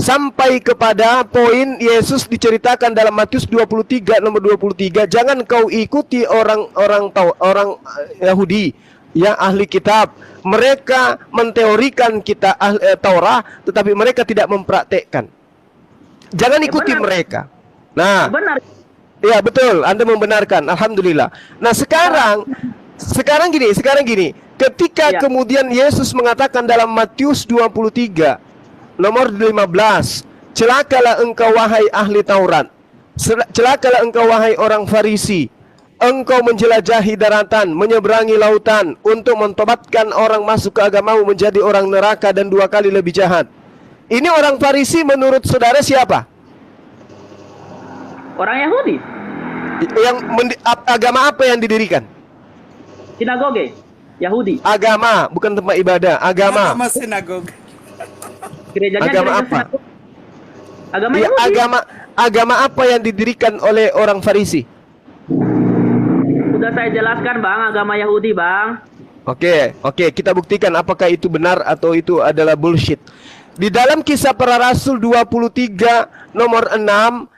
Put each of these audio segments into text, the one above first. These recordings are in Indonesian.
sampai kepada poin Yesus diceritakan dalam Matius 23 nomor 23, jangan kau ikuti orang Yahudi yang ahli kitab. Mereka menteorikan kita Taurat, tetapi mereka tidak mempraktekkan. Jangan ikuti mereka. Nah, benar. Ya betul, Anda membenarkan. Alhamdulillah. Nah sekarang gini. Ketika kemudian Yesus mengatakan dalam Matius 23 nomor 15, celakalah engkau wahai ahli Taurat, celakalah engkau wahai orang Farisi, engkau menjelajahi daratan, menyeberangi lautan untuk mentobatkan orang masuk ke agamamu menjadi orang neraka dan 2 kali lebih jahat. Ini orang Farisi menurut saudara siapa? Orang Yahudi. Yang agama apa yang didirikan? Sinagoge Yahudi. Agama, bukan tempat ibadah. Agama sinagoge. Gerejanya agama gereja apa? Agama Ya, Yahudi. agama apa yang didirikan oleh orang Farisi? Sudah saya jelaskan, Bang, agama Yahudi, Bang. Oke, kita buktikan apakah itu benar atau itu adalah bullshit. Di dalam Kisah Para Rasul 23 nomor 6.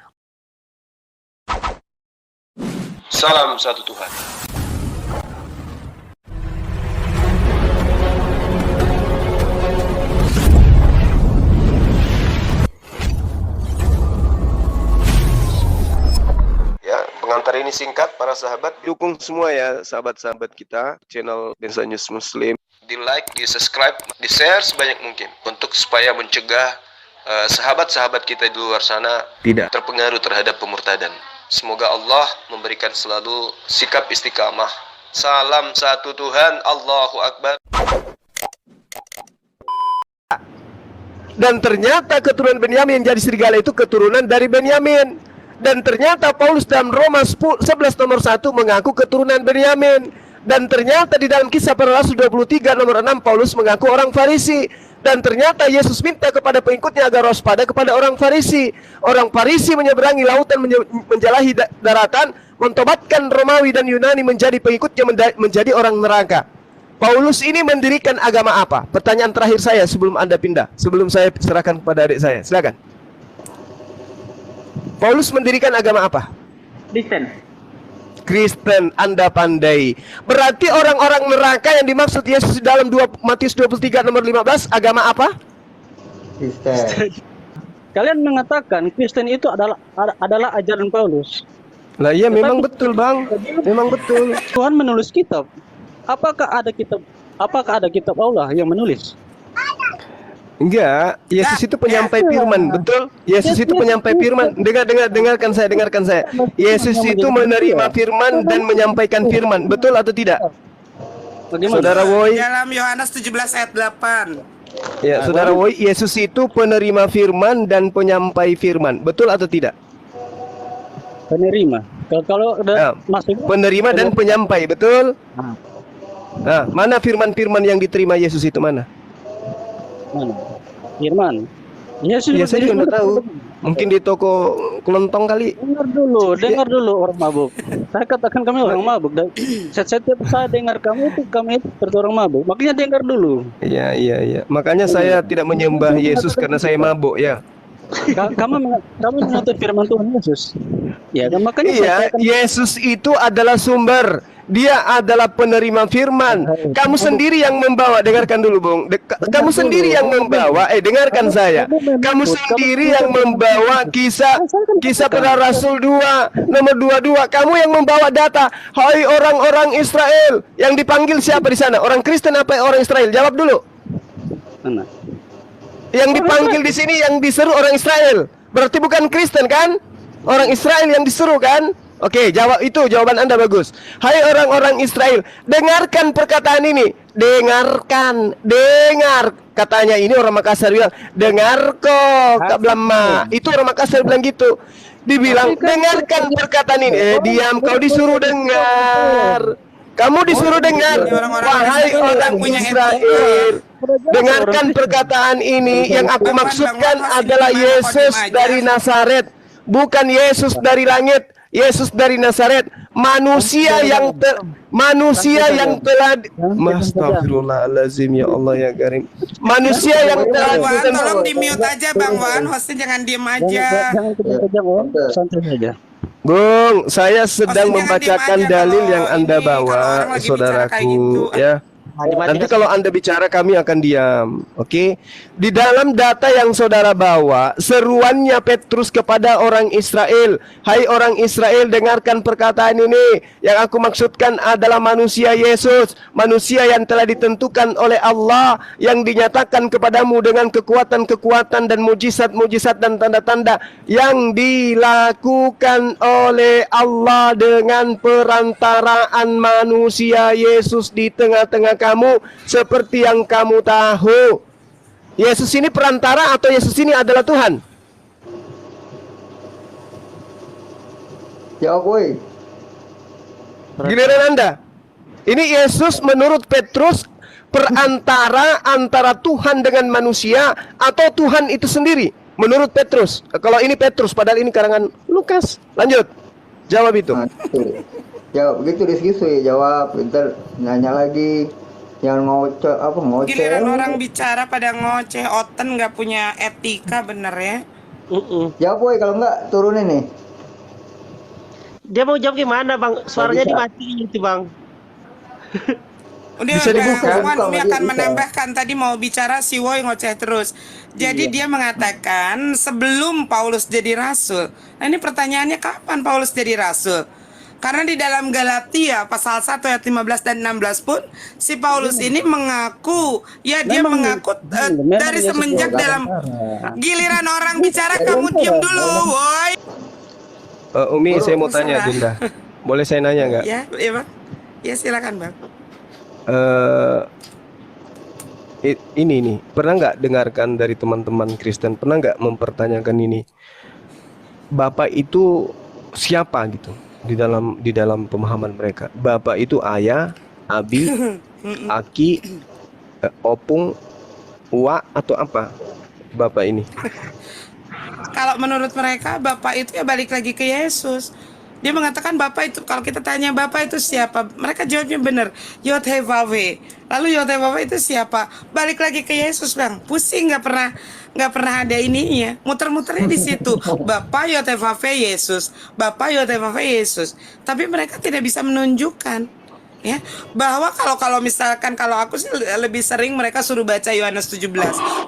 Salam satu Tuhan. Ya, pengantar ini singkat para sahabat. Dukung semua ya sahabat-sahabat kita channel Densa News Muslim. Di like, di subscribe, di share sebanyak mungkin untuk supaya mencegah sahabat-sahabat kita di luar sana tidak terpengaruh terhadap pemurtadan. Semoga Allah memberikan selalu sikap istiqamah. Salam satu Tuhan, Allahu Akbar. Dan ternyata keturunan Benyamin yang jadi serigala itu keturunan dari Benyamin. Dan ternyata Paulus dalam Roma 11 nomor 1 mengaku keturunan Benyamin. Dan ternyata di dalam Kisah Para Rasul 23 nomor 6 Paulus mengaku orang Farisi. Dan ternyata Yesus minta kepada pengikutnya agar waspada kepada orang Farisi. Orang Farisi menyeberangi lautan, menjelahi daratan, mentobatkan Romawi dan Yunani menjadi pengikutnya, menjadi orang neraka. Paulus ini mendirikan agama apa? Pertanyaan terakhir saya sebelum Anda pindah, sebelum saya serahkan kepada adik saya. Silakan. Paulus mendirikan agama apa? Kristen, Anda pandai. Berarti orang-orang neraka yang dimaksud Yesus di dalam Matius 23 nomor 15 agama apa? Kristen. Kalian mengatakan Kristen itu adalah ajaran Paulus. Lah iya, memang betul, Bang. Memang betul. Tuhan menulis kitab. Apakah ada kitab Allah yang menulis? Enggak, Yesus itu penyampai firman, betul? Yesus itu penyampai firman. Dengarkan saya. Yesus itu menerima firman dan menyampaikan firman, betul atau tidak? Bagaimana? Saudara Woi, Dalam Yohanes 17 ayat 8. ya, Saudara Woi, Yesus itu penerima firman dan penyampai firman, betul atau tidak? Penerima. Kalau masuk penerima dan penyampai, betul? Nah, mana firman-firman yang diterima Yesus itu mana? Mana? Firman. Ya, saya juga nggak tahu. Mungkin di toko kelontong kali. Dengar dulu orang mabuk. Saya katakan kami orang mabuk. Dan setiap saya dengar kami itu seperti orang mabuk. Makanya dengar dulu. Iya. Makanya saya tidak menyembah Yesus karena saya mabuk ya. Kamu menuntut firman Tuhan Yesus. Ya, makanya iya, Yesus itu adalah sumber. Dia adalah penerima firman. Kamu sendiri yang membawa. Dengarkan dulu, Bung. Kamu sendiri yang membawa. Dengarkan saya. Kamu sendiri yang membawa kisah Para Rasul 2 nomor 22. Kamu yang membawa data. Hai orang-orang Israel. Yang dipanggil siapa di sana? Orang Kristen apa orang Israel? Jawab dulu. Mana? Yang dipanggil di sini, yang diseru orang Israel. Berarti bukan Kristen kan? Orang Israel yang diseru kan? Oke, jawab itu, jawaban Anda bagus. Hai orang-orang Israel, dengarkan perkataan ini. Dengar. Katanya ini orang Makassar bilang, dengar kok, Kak Blama. Itu orang Makassar bilang gitu. Dibilang, dengarkan perkataan ini. Diam, kau disuruh dengar. Kamu disuruh dengar. Wahai orang Israel, dengarkan perkataan ini. Yang aku maksudkan adalah Yesus dari Nazaret, bukan Yesus dari langit. Yesus dari Nazaret, manusia Manusia yang telah Jangan Astagfirullahalazim, ya Allah ya Karim. Manusia yang telah Wan, tolong ditentukan. di mute aja Bang Wan, hostnya jangan diem aja. Jangan kejam-kejam, Om. Santai saja. Bung, saya sedang Maksudnya membacakan diam aja dalil kalau yang Anda ini, kalau bawa, orang lagi bicara kayak saudaraku, gitu. ya. Nanti kalau Anda bicara kami akan diam. Oke. Di dalam data yang saudara bawa, seruannya Petrus kepada orang Israel, "Hai orang Israel, dengarkan perkataan ini. Yang aku maksudkan adalah manusia Yesus, manusia yang telah ditentukan oleh Allah, yang dinyatakan kepadamu dengan kekuatan-kekuatan dan mujizat-mujizat dan tanda-tanda yang dilakukan oleh Allah dengan perantaraan manusia Yesus di tengah-tengah kamu, seperti yang kamu tahu." Yesus ini perantara atau Yesus ini adalah Tuhan? Jawab woi. Giliran Anda. Ini Yesus menurut Petrus perantara antara Tuhan dengan manusia atau Tuhan itu sendiri menurut Petrus. Kalau ini Petrus, padahal ini karangan Lukas. Lanjut. Jawab itu. Nah, itu. Jawab begitu Rizky jawab. Bentar nanya lagi. Yang ngoceh Giliran orang bicara pada ngoceh, Oten nggak punya etika bener ya. Jawab woi, kalau enggak turunin nih. Dia mau jawab gimana bang? Suaranya bisa. dimatiin itu bang. Udah, Bisa dibuka, Wan, buka, Umi bisa. akan menambahkan tadi mau bicara si Woi ngoceh terus. Jadi dia mengatakan sebelum Paulus jadi rasul. Nah ini pertanyaannya kapan Paulus jadi rasul? Karena di dalam Galatia pasal 1 ayat 15 dan 16 pun si Paulus ini mengaku, ya dia mengaku dari semenjak dalam giliran orang bicara kamu diam dulu, woi. Umi, saya mau tanya, Dinda. Boleh saya nanya nggak? Ya, ya Bang. Ya silakan Bang. Ini nih, pernah nggak dengarkan dari teman-teman Kristen, pernah nggak mempertanyakan ini? Bapak itu siapa gitu di dalam pemahaman mereka? Bapak itu ayah, abi, aki, opung, uwa atau apa? Bapak ini. Kalau menurut mereka Bapak itu ya balik lagi ke Yesus. Dia mengatakan Bapak itu, kalau kita tanya Bapak itu siapa, mereka jawabnya benar, Yod-Heh-Vah-Veh. Lalu Yod-Heh-Vah-Veh itu siapa? Balik lagi ke Yesus Bang. Pusing nggak pernah ada ininya. Muter-muternya di situ. Bapak Yod-Heh-Vah-Veh Yesus, Bapak Yod-Heh-Vah-Veh Yesus. Tapi mereka tidak bisa menunjukkan ya bahwa kalau misalkan kalau aku sih lebih sering mereka suruh baca Yohanes 17.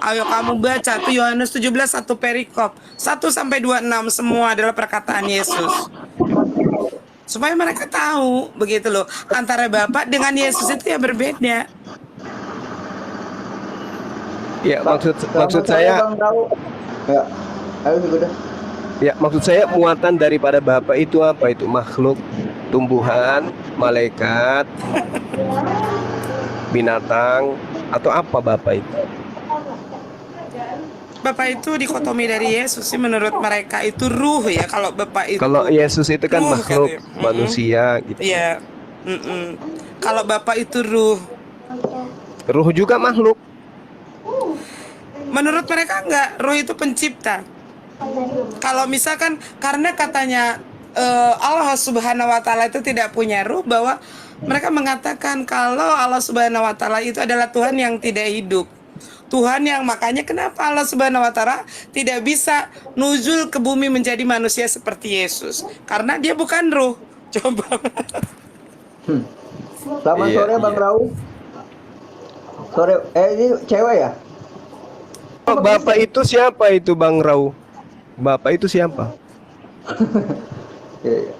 Ayo kamu baca tuh Yohanes 17 satu perikop 1 sampai 26 semua adalah perkataan Yesus. Supaya mereka tahu begitu loh, antara Bapak dengan Yesus itu ya berbeda. Ya, maksud saya Bang Rau. Ya. Ayo udah. ya, maksud saya muatan daripada Bapak itu apa itu? Makhluk, tumbuhan, malaikat, binatang, atau apa Bapak itu? Bapak itu dikotomi dari Yesus sih menurut mereka itu ruh ya. Kalau Bapak itu Kalau Yesus itu kan ruh, makhluk katanya. manusia gitu. Iya. Kalau Bapak itu ruh. Ruh juga makhluk. Menurut mereka enggak, ruh itu pencipta. Kalau misalkan karena katanya Allah Subhanahu wa taala itu tidak punya ruh, bahwa mereka mengatakan kalau Allah Subhanahu wa taala itu adalah Tuhan yang tidak hidup. Tuhan yang makanya kenapa Allah Subhanahu wa taala tidak bisa nuzul ke bumi menjadi manusia seperti Yesus? Karena dia bukan ruh. Coba. Selamat Iya, sore Bang iya. Rau. Sore, ini cewek ya? Oh, Bapak itu siapa itu Bang Rau? Bapak itu siapa? Iya.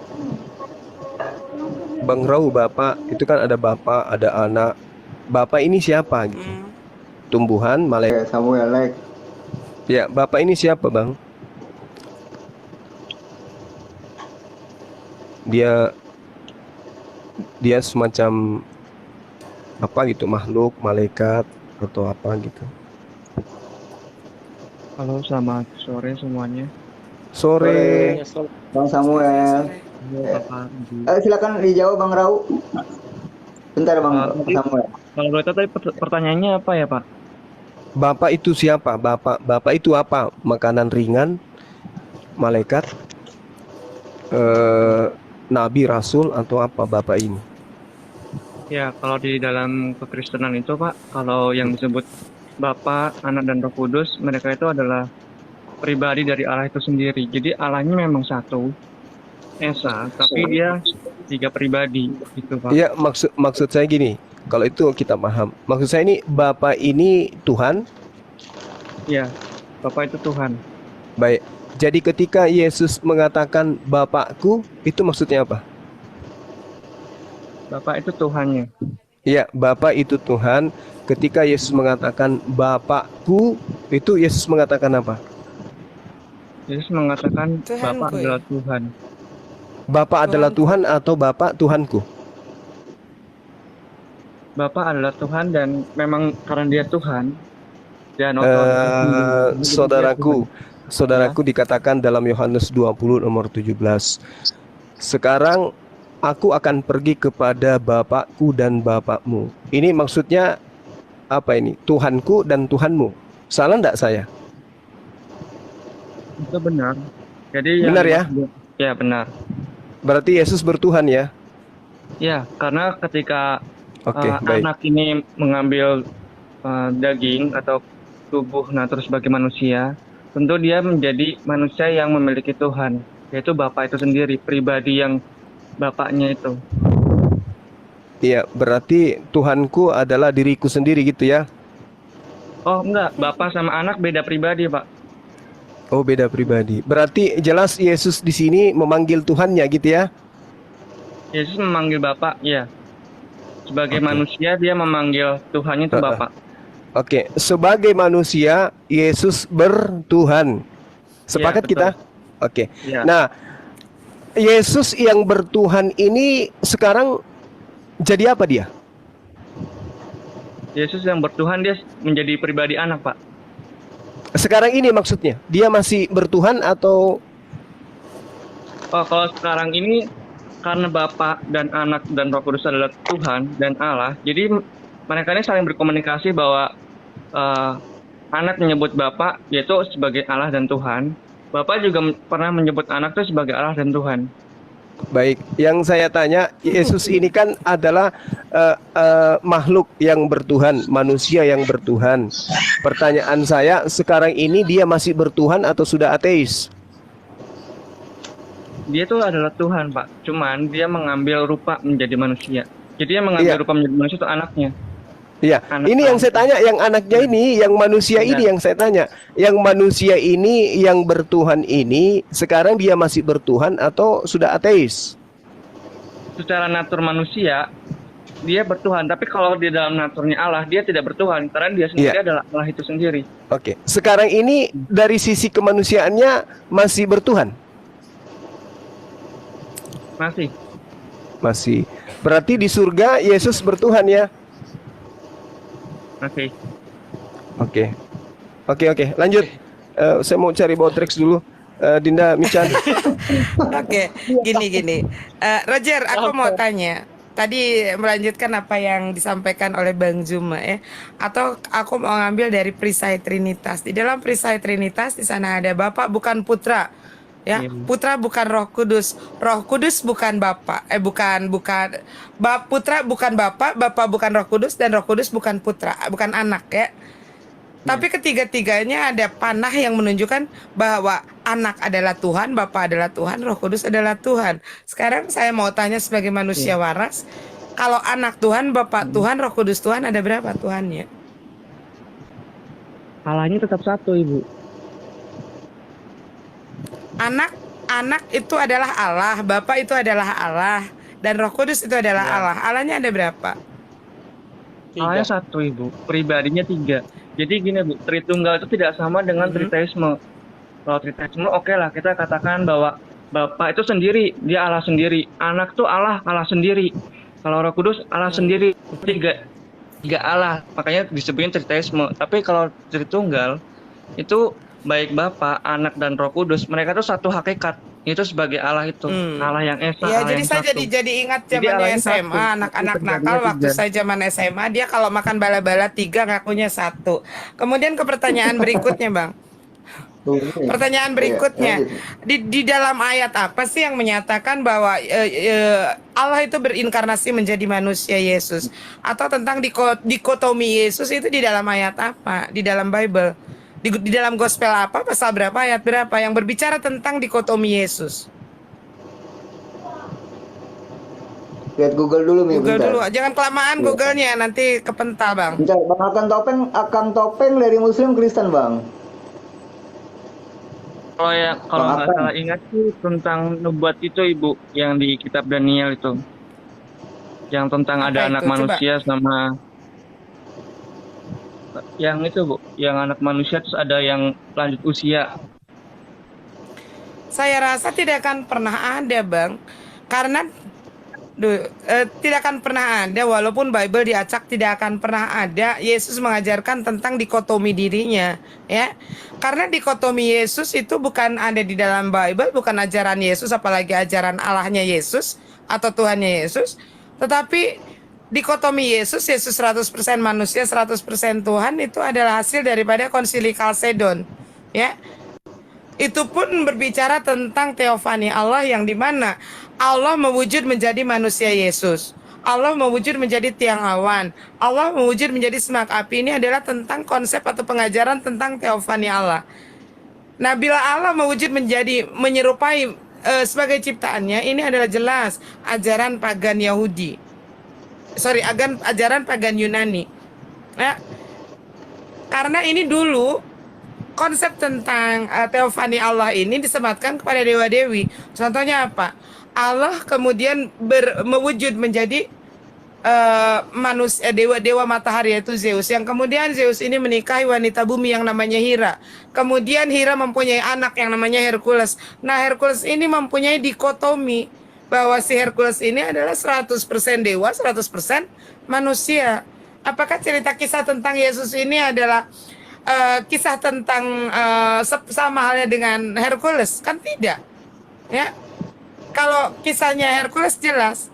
Bang Rau, Bapak itu kan ada Bapak, ada anak. Bapak ini siapa gitu? Tumbuhan, malaikat. Samuel Lek. Ya, Bapak ini siapa, Bang? Dia semacam apa gitu, makhluk, malaikat atau apa gitu. Halo, selamat sore semuanya. Sore. Bang Samuel. Bapak Ibu. Silakan dijawab Bang Rau. Bentar Bang Samuel. Kalau boleh tahu tadi pertanyaannya apa ya Pak? Bapak itu siapa? Bapak itu apa? Makanan ringan, malaikat, nabi, rasul atau apa Bapak ini? Ya, kalau di dalam kekristenan itu, Pak, kalau yang disebut Bapa, Anak, dan Roh Kudus, mereka itu adalah pribadi dari Allah itu sendiri. Jadi Allahnya memang satu, Esa, tapi dia 3 pribadi, gitu, Pak. Ya, maksud saya gini. Kalau itu kita paham. Maksud saya ini Bapa ini Tuhan. Ya, Bapa itu Tuhan. Baik. Jadi ketika Yesus mengatakan Bapakku, itu maksudnya apa? Bapa itu Tuhannya. Iya, Bapa itu Tuhan. Ketika Yesus mengatakan Bapakku, itu Yesus mengatakan apa? Yesus mengatakan Tuhanku, Bapa ya. adalah Tuhan. Bapa adalah Tuhan atau Bapa Tuhanku? Bapa adalah Tuhan dan memang karena dia Tuhan, dia Saudaraku dikatakan dalam Yohanes 20 nomor 17. Sekarang aku akan pergi kepada Bapakku dan Bapakmu. Ini maksudnya apa ini? Tuhanku dan Tuhanmu. Salah enggak saya? itu benar. Jadi Benar ya? Ya benar. Berarti Yesus bertuhan ya? Ya, karena ketika Oke, baik. anak ini mengambil daging atau tubuh terus sebagai manusia, tentu dia menjadi manusia yang memiliki Tuhan, yaitu Bapa itu sendiri, pribadi yang Bapaknya itu. Iya, berarti Tuhanku adalah diriku sendiri gitu ya? Oh enggak, Bapa sama anak beda pribadi, Pak. Oh, beda pribadi. Berarti jelas Yesus di sini memanggil Tuhannya gitu ya? Yesus memanggil Bapa, ya. Sebagai Oke. manusia dia memanggil Tuhannya itu Bapa. Oke, sebagai manusia Yesus bertuhan. Sepakat betul. kita? Oke. Ya. Nah, Yesus yang bertuhan ini sekarang jadi apa dia? Yesus yang bertuhan dia menjadi pribadi anak, Pak. Sekarang ini maksudnya, dia masih bertuhan atau Oh, kalau sekarang ini karena Bapa dan Anak dan Roh Kudus adalah Tuhan dan Allah, jadi mereka ini saling berkomunikasi bahwa anak menyebut Bapa yaitu sebagai Allah dan Tuhan. Bapak juga pernah menyebut anak itu sebagai Allah dan Tuhan. baik? Yang saya tanya, Yesus ini kan adalah makhluk yang bertuhan, manusia yang bertuhan. Pertanyaan saya, sekarang ini dia masih bertuhan atau sudah ateis? Dia itu adalah Tuhan, Pak. Cuman dia mengambil rupa menjadi manusia. Jadi dia mengambil Iya. rupa menjadi manusia itu anaknya. Iya, Anak ini yang Allah. saya tanya, yang anaknya ini, yang manusia ini Iya. yang saya tanya. Yang manusia ini, yang bertuhan ini, sekarang dia masih bertuhan atau sudah ateis? Secara natur manusia dia bertuhan, tapi kalau di dalam naturnya Allah dia tidak bertuhan karena dia sendiri Iya. adalah Allah itu sendiri. Oke, sekarang ini dari sisi kemanusiaannya masih bertuhan? Masih. Masih. Berarti di surga Yesus bertuhan ya? Masih. Oke. Oke, lanjut. Saya mau cari Botrix dulu. Dinda Mican. Oke, gini. Roger, aku mau tanya. Tadi melanjutkan apa yang disampaikan oleh Bang Zuma ya. Atau aku mau ngambil dari Perisai Trinitas. Di dalam Perisai Trinitas di sana ada Bapa bukan Putra. Ya, Putra bukan Roh Kudus. Roh Kudus bukan Bapa. Putra bukan Bapa, Bapa bukan Roh Kudus, dan Roh Kudus bukan Putra, bukan anak ya. Tapi ketiga-tiganya ada panah yang menunjukkan bahwa anak adalah Tuhan, Bapa adalah Tuhan, Roh Kudus adalah Tuhan. Sekarang saya mau tanya sebagai manusia waras, kalau anak Tuhan, Bapa Tuhan, Roh Kudus Tuhan, ada berapa Tuhannya? Allahnya tetap satu, Ibu. Anak itu adalah Allah, Bapa itu adalah Allah, dan Roh Kudus itu adalah Allah. Allahnya ada berapa? Allahnya satu, Ibu. Pribadinya 3. Jadi gini, Bu, Tritunggal itu tidak sama dengan Triteisme. Kalau Triteisme oke lah, kita katakan bahwa Bapa itu sendiri, dia Allah sendiri. Anak tuh Allah sendiri. Kalau Roh Kudus Allah sendiri. Tiga Allah, makanya disebutin Triteisme. Tapi kalau Tritunggal itu baik Bapa, Anak dan Roh Kudus, mereka tuh satu hakikat. Itu sebagai Allah itu, Allah yang esa, Ya, Allah jadi yang saya satu. jadi ingat Jadi zamannya Allahnya SMA, satu. anak-anak Itu nakal pribadinya waktu 3. saya zaman SMA, dia kalau makan bala-bala 3 ngakunya 1. Kemudian ke pertanyaan berikutnya, Bang. Pertanyaan berikutnya, di dalam ayat apa sih yang menyatakan bahwa Allah itu berinkarnasi menjadi manusia Yesus? Atau tentang dikotomi Yesus itu di dalam ayat apa? Di dalam Bible? Di dalam Gospel apa? Pasal berapa? Ayat berapa? Yang berbicara tentang dikotomi Yesus? Lihat Google dulu nih. Google bentar. dulu, jangan kelamaan Google-nya, nanti kepental bang. Bentar, Bang Akang Topeng dari Muslim Kristen bang. Kalau nggak salah ingat sih tentang nubuat itu Ibu yang di kitab Daniel itu. Yang tentang Apa ada itu? anak Coba. manusia sama yang itu Bu, yang anak manusia terus ada yang lanjut usia. Saya rasa tidak akan pernah ada bang, karena tidak akan pernah ada, walaupun Bible diacak tidak akan pernah ada Yesus mengajarkan tentang dikotomi dirinya, ya. Karena dikotomi Yesus itu bukan ada di dalam Bible, bukan ajaran Yesus, apalagi ajaran Allahnya Yesus atau Tuhannya Yesus, tetapi dikotomi Yesus 100% manusia, 100% Tuhan itu adalah hasil daripada konsili Kalsedon, ya. Itu pun berbicara tentang teofani Allah yang dimana Allah mewujud menjadi manusia Yesus. Allah mewujud menjadi tiang awan. Allah mewujud menjadi semak api. Ini adalah tentang konsep atau pengajaran tentang teofani Allah. Nah, bila Allah mewujud menjadi menyerupai sebagai ciptaannya, ini adalah jelas ajaran pagan Yahudi. Ajaran pagan Yunani. Nah, karena ini dulu konsep tentang teofani Allah ini disematkan kepada dewa-dewi. Contohnya apa? Allah kemudian mewujud menjadi manusia, dewa matahari yaitu Zeus. Yang kemudian Zeus ini menikahi wanita bumi yang namanya Hera. Kemudian Hera mempunyai anak yang namanya Hercules. Nah, Hercules ini mempunyai dikotomi bahwa si Hercules ini adalah 100% dewa, 100% manusia. Apakah cerita kisah tentang Yesus ini adalah kisah tentang sama halnya dengan Hercules? Kan tidak, ya. Kalau kisahnya Hercules jelas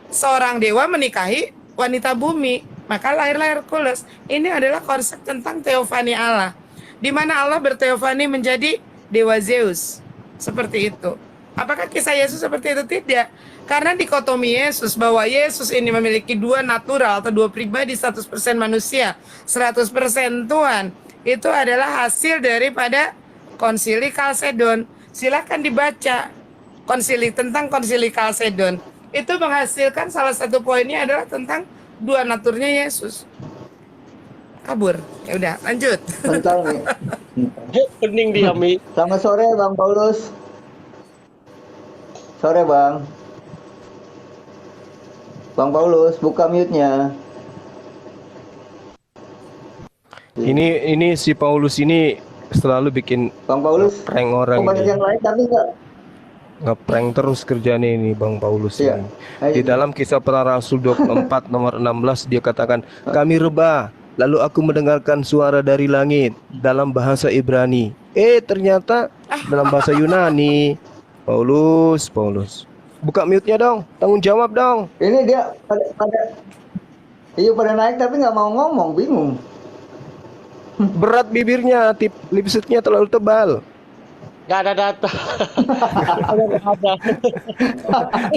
seorang dewa menikahi wanita bumi, maka lahirlah Hercules. Ini adalah konsep tentang teofani Allah, di mana Allah berteofani menjadi dewa Zeus, seperti itu. Apakah kisah Yesus seperti itu? Tidak. Karena dikotomi Yesus bahwa Yesus ini memiliki dua natural atau dua pribadi, 100% manusia, 100% Tuhan. Itu adalah hasil daripada konsili Kalsedon. Silakan dibaca tentang konsili Kalsedon. Itu menghasilkan salah satu poinnya adalah tentang dua naturnya Yesus. Kabur. Ya udah, lanjut. Bentar nih. Pening dia, Mi. Selamat sore Bang Paulus. Sore Bang. Bang Paulus, buka mute-nya. Ini si Paulus ini selalu bikin Bang Paulus, prank orang banyak ini. yang lain tapi enggak. Ngeprank terus kerjanya ini Bang Paulus Iya. ini. Di dalam Kisah Para Rasul 24 nomor 16 dia katakan, kami rebah, lalu aku mendengarkan suara dari langit dalam bahasa Ibrani. Ternyata dalam bahasa Yunani. Paulus. Buka mute-nya dong, tanggung jawab dong. Ini dia pada naik tapi nggak mau ngomong, bingung. Berat bibirnya, lipstiknya terlalu tebal. Gak ada data.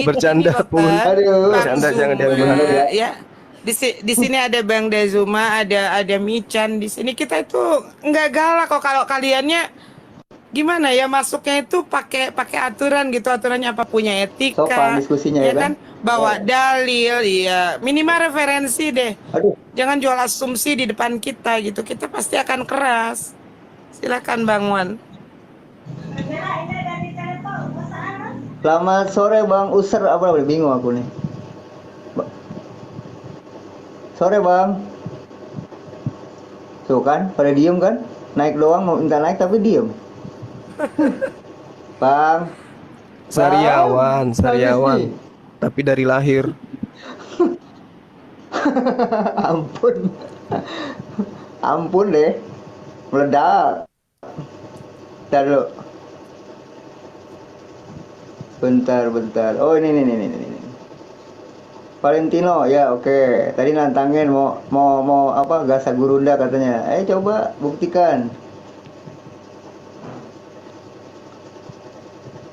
Bercanda pun. Aduh. Bercanda jangan diambil. Ya. Di sini ada Bang Dezuma, ada Michan. Di sini kita itu nggak galak kok, kalau kaliannya gimana ya masuknya itu pakai aturan gitu, aturannya apa, punya etika, Sopan diskusinya ya ya, kan, bawa dalil, ya minimal referensi deh. Aduh. Jangan jual asumsi di depan kita gitu, kita pasti akan keras. Silakan Bang Wan. Selamat sore Bang User, apa bingung aku nih. Sore Bang. Tuh kan, pada diem kan? Naik doang, mau minta naik tapi diem. Bang. Sariawan, Bang. tapi dari lahir. Ampun deh, meledak. Bentar dulu. Bentar. Oh ini. Valentino, ya oke. Tadi nantangin mau apa, Gasa Gurunda katanya. Coba buktikan.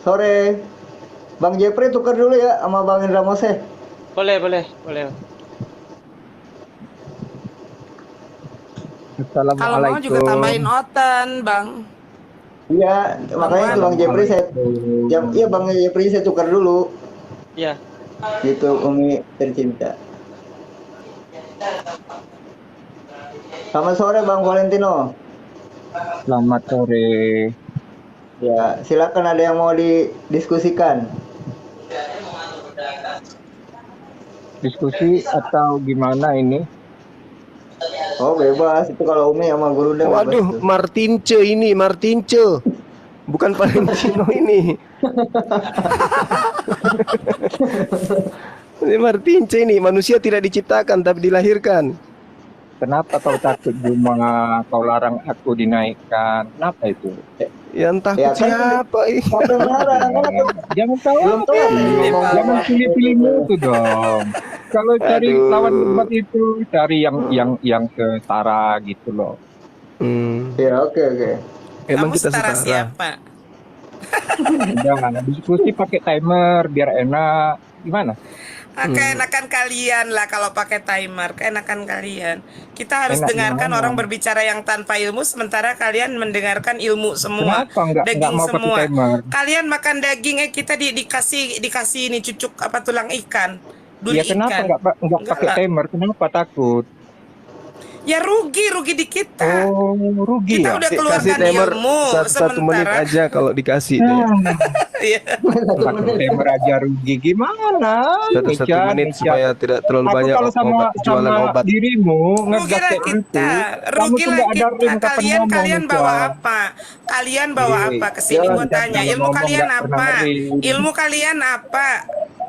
sore. Bang Jepri tukar dulu ya sama Bang Indra Mose. Boleh, boleh, boleh. Kalau mau juga tambahin Oten, Bang. Iya, makanya itu Bang Jepri iya Bang Jepri saya tukar dulu. Iya. Gitu Umi tercinta. Selamat sore Bang Valentino. Selamat sore. Ya, silakan ada yang mau didiskusikan. Diskusi atau gimana ini? Oh bebas, itu kalau Umi sama Guru udah bebas Waduh, tuh. Martince. Bukan Valentino ini. Ini Martince ini, manusia tidak diciptakan tapi dilahirkan. Kenapa kau takut Juma? Kau larang aku dinaikkan. Kenapa itu? Yang takut Ya, kan siapa ini? Siapa yang larang? Jangan tahu. Belum tahu. Jangan pilih-pilih itu dong. Kalau cari Aduh. lawan debat itu cari yang setara gitu loh. Ya oke. Emang Kamu kita setara setara. siapa? Jangan diskusi pakai timer biar enak. Gimana? Keenakan kalian lah kalau pakai timer, keenakan kalian. Kita harus Enak dengarkan gimana? orang berbicara yang tanpa ilmu, sementara kalian mendengarkan ilmu semua. Kenapa nggak Daging mau pakai semua. timer? Kalian makan daging, kita dikasih ini cucuk apa tulang ikan, duri Ya kenapa ikan. nggak Enggak pakai lah. timer? Kenapa takut? Ya rugi di kita. Oh, rugi Kita ya? udah Kasih keluarkan timer ilmu, satu menit sementara aja kalau dikasih. Iya. Pakai timer aja rugi gimana? Satu menit supaya tidak terlalu Aku banyak kalau sama jualan obat. dirimu Rugilah ngegas kita, kamu tuh rugilah nggak ada rim kita. kapan ngomong, Kalian bawa Nica. apa? Kalian bawa apa ke sini? Gue tanya, jangan ilmu ngomong kalian nggak pernah apa? ngerim. Ilmu kalian apa?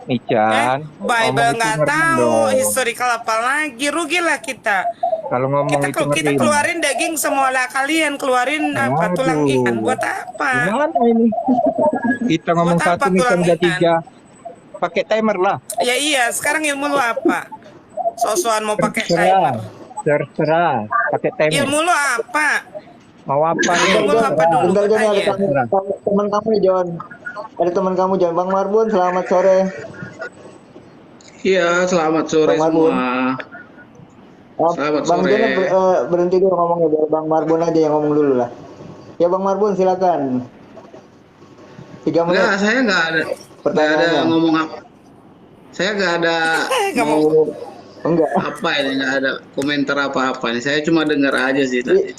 Ican, Bible ngomong itu nggak ngerim tahu, dong. historical apa lagi? Rugilah kita. Kalau ngomong itu Kita ngerim. keluarin daging semua lah, kalian keluarin apa? Tulang Aduh. ikan. Buat apa? Gimana ini? Kita ngomong Buat apa satu nih tulang kerja ikan? tiga. Pakai timer lah. Ya iya, sekarang ilmu lu apa? Sosokan mau pakai Terserah. timer. Terserah. Pakai timer. Ilmu lu apa? Mau apa nih? Ilmu lu apa dulu? Bentar Gua Jon, ada tanya. teman kamu nih Jon. Ada teman kamu Jon, Bang Marbun, selamat sore. Iya, selamat sore Bang Marbun. semua. Selamat Bang sore. Jon berhenti dulu ngomongnya, biar Bang Marbun aja yang ngomong dulu lah. Ya Bang Marbun silakan. 3 menit. Enggak, saya nggak ada Pertanyaannya. ngomong apa. Saya nggak ada mau Enggak. apa ini, nggak ada komentar apa-apa nih. Saya cuma dengar aja sih tadi.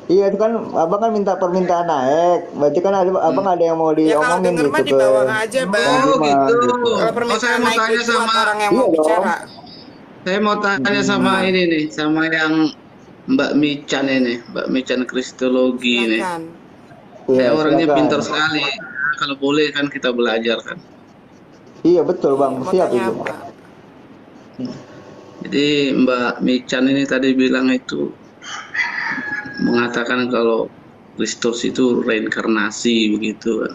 Iya itu kan abang kan minta permintaan naik, berarti kan ada abang ada yang mau Ya kalau diomongin denger gitu mah di bawah aja, Bang. Oh gitu. Kalau Oh, saya permintaan mau naik tanya itu buat sama orang yang mau Iya dong. bicara. saya mau tanya sama ini nih, sama yang Mbak Mican ini, Mbak Mican Kristologi ini. Silakan. Saya Iya, orangnya silakan. pintar sekali. Kalau boleh kan kita belajar kan. Iya betul bang, Mau siap tanya itu. apa? Jadi Mbak Mican ini tadi bilang itu mengatakan kalau Kristus itu reinkarnasi begitu.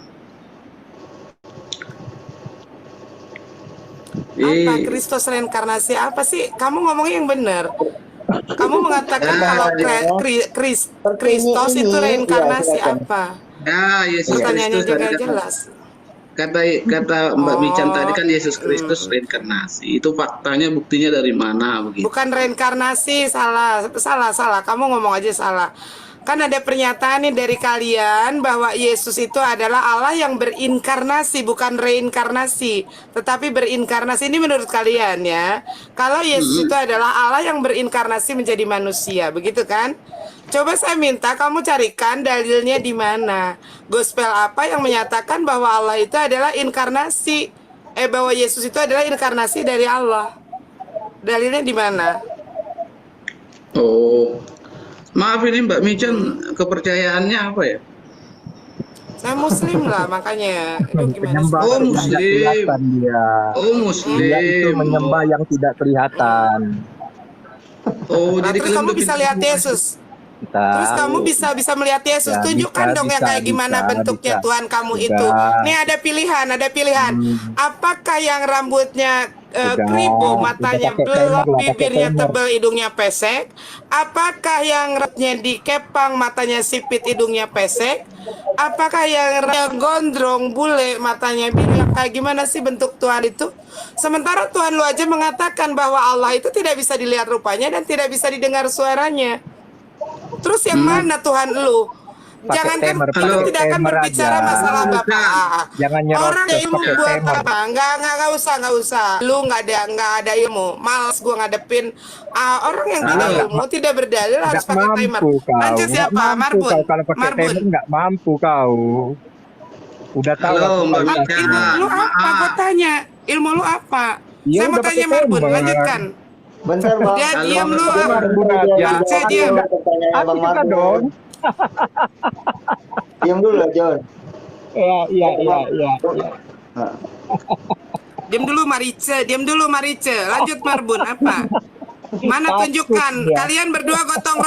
Apa Kristus reinkarnasi apa sih? Kamu ngomongnya yang benar. Kamu mengatakan kalau Kristus itu reinkarnasi silakan. apa? Ya, Yesus Pertanyaannya Kristus tadi juga kan, jelas. kata Mbak Mican Oh. tadi kan Yesus Kristus reinkarnasi. Itu faktanya, buktinya dari mana begitu? Bukan reinkarnasi, salah. Kamu ngomong aja salah. Kan ada pernyataan nih dari kalian bahwa Yesus itu adalah Allah yang berinkarnasi, bukan reinkarnasi, tetapi berinkarnasi. Ini menurut kalian ya. Kalau Yesus itu adalah Allah yang berinkarnasi menjadi manusia, begitu kan? Coba saya minta kamu carikan dalilnya di mana. Gospel apa yang menyatakan bahwa Allah itu adalah inkarnasi? Bahwa Yesus itu adalah inkarnasi dari Allah. Dalilnya di mana? Oh, maaf ini Mbak Mican, kepercayaannya apa ya? Saya muslim lah makanya. Itu gimana sih? Oh, Muslim. Kelihatan dia. Oh, Dia itu Muslim. menyembah yang tidak kelihatan. Oh, Nah, jadi terus kalian kamu udah bisa pintar lihat semua. Yesus. Terus kamu bisa melihat Yesus. Ya, Tunjukkan bisa, dong yang bisa, kayak gimana bisa, bentuknya bisa. Tuhan kamu Bisa. itu. Nih ada pilihan. Apakah yang rambutnya kribo, matanya belok, bibirnya tebal, hidungnya pesek? Apakah yang rambutnya dikepang, matanya sipit, hidungnya pesek? Apakah yang gondrong, bule, matanya biru? Kayak gimana sih bentuk Tuhan itu? Sementara Tuhan lu aja mengatakan bahwa Allah itu tidak bisa dilihat rupanya dan tidak bisa didengar suaranya. Terus yang mana Tuhan lu? Jangankan kita tidak akan berbicara masalah Bapak. Jangan nyerot Orang ilmu buat apa? Enggak usah. Lu nggak ada ilmu. Males gua ngadepin orang yang tidak ilmu, tidak berdalil harus pakai timer. Lanjut siapa? Marbun. Kalau pakai timer nggak mampu kau. Udah tahu. Ilmu lu apa? Gua tanya. Ilmu lu apa? Saya mau tanya Marbun. Lanjutkan. Bentar, Bang. Dia diam lu. Saya diam. Bang Marbun. Diam dulu lah, John. Iya. Diam dulu Marice. Lanjut Marbun, apa? Mana tunjukkan? Kalian berdua gotong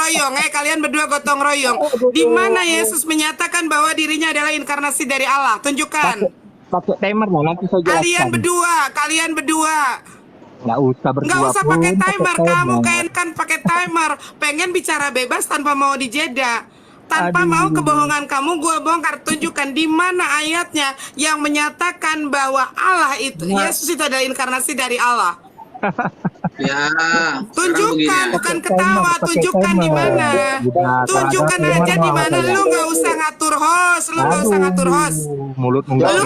royong. Di mana Yesus menyatakan bahwa dirinya adalah inkarnasi dari Allah? Tunjukkan. Pakai timer lah, nanti saya jelaskan. Kalian berdua. Nggak usah berdua. Nggak usah pakai timer. Kamu kan pakai timer. Pengen bicara bebas tanpa mau dijeda. Tanpa mau kebohongan kamu, gue bongkar. Tunjukkan di mana ayatnya yang menyatakan bahwa Allah itu, Yesus itu adalah inkarnasi dari Allah. Ya. Tunjukkan, bukan ketawa. Tunjukkan di mana. Tunjukkan aja di mana. Lu nggak usah ngatur host. Lu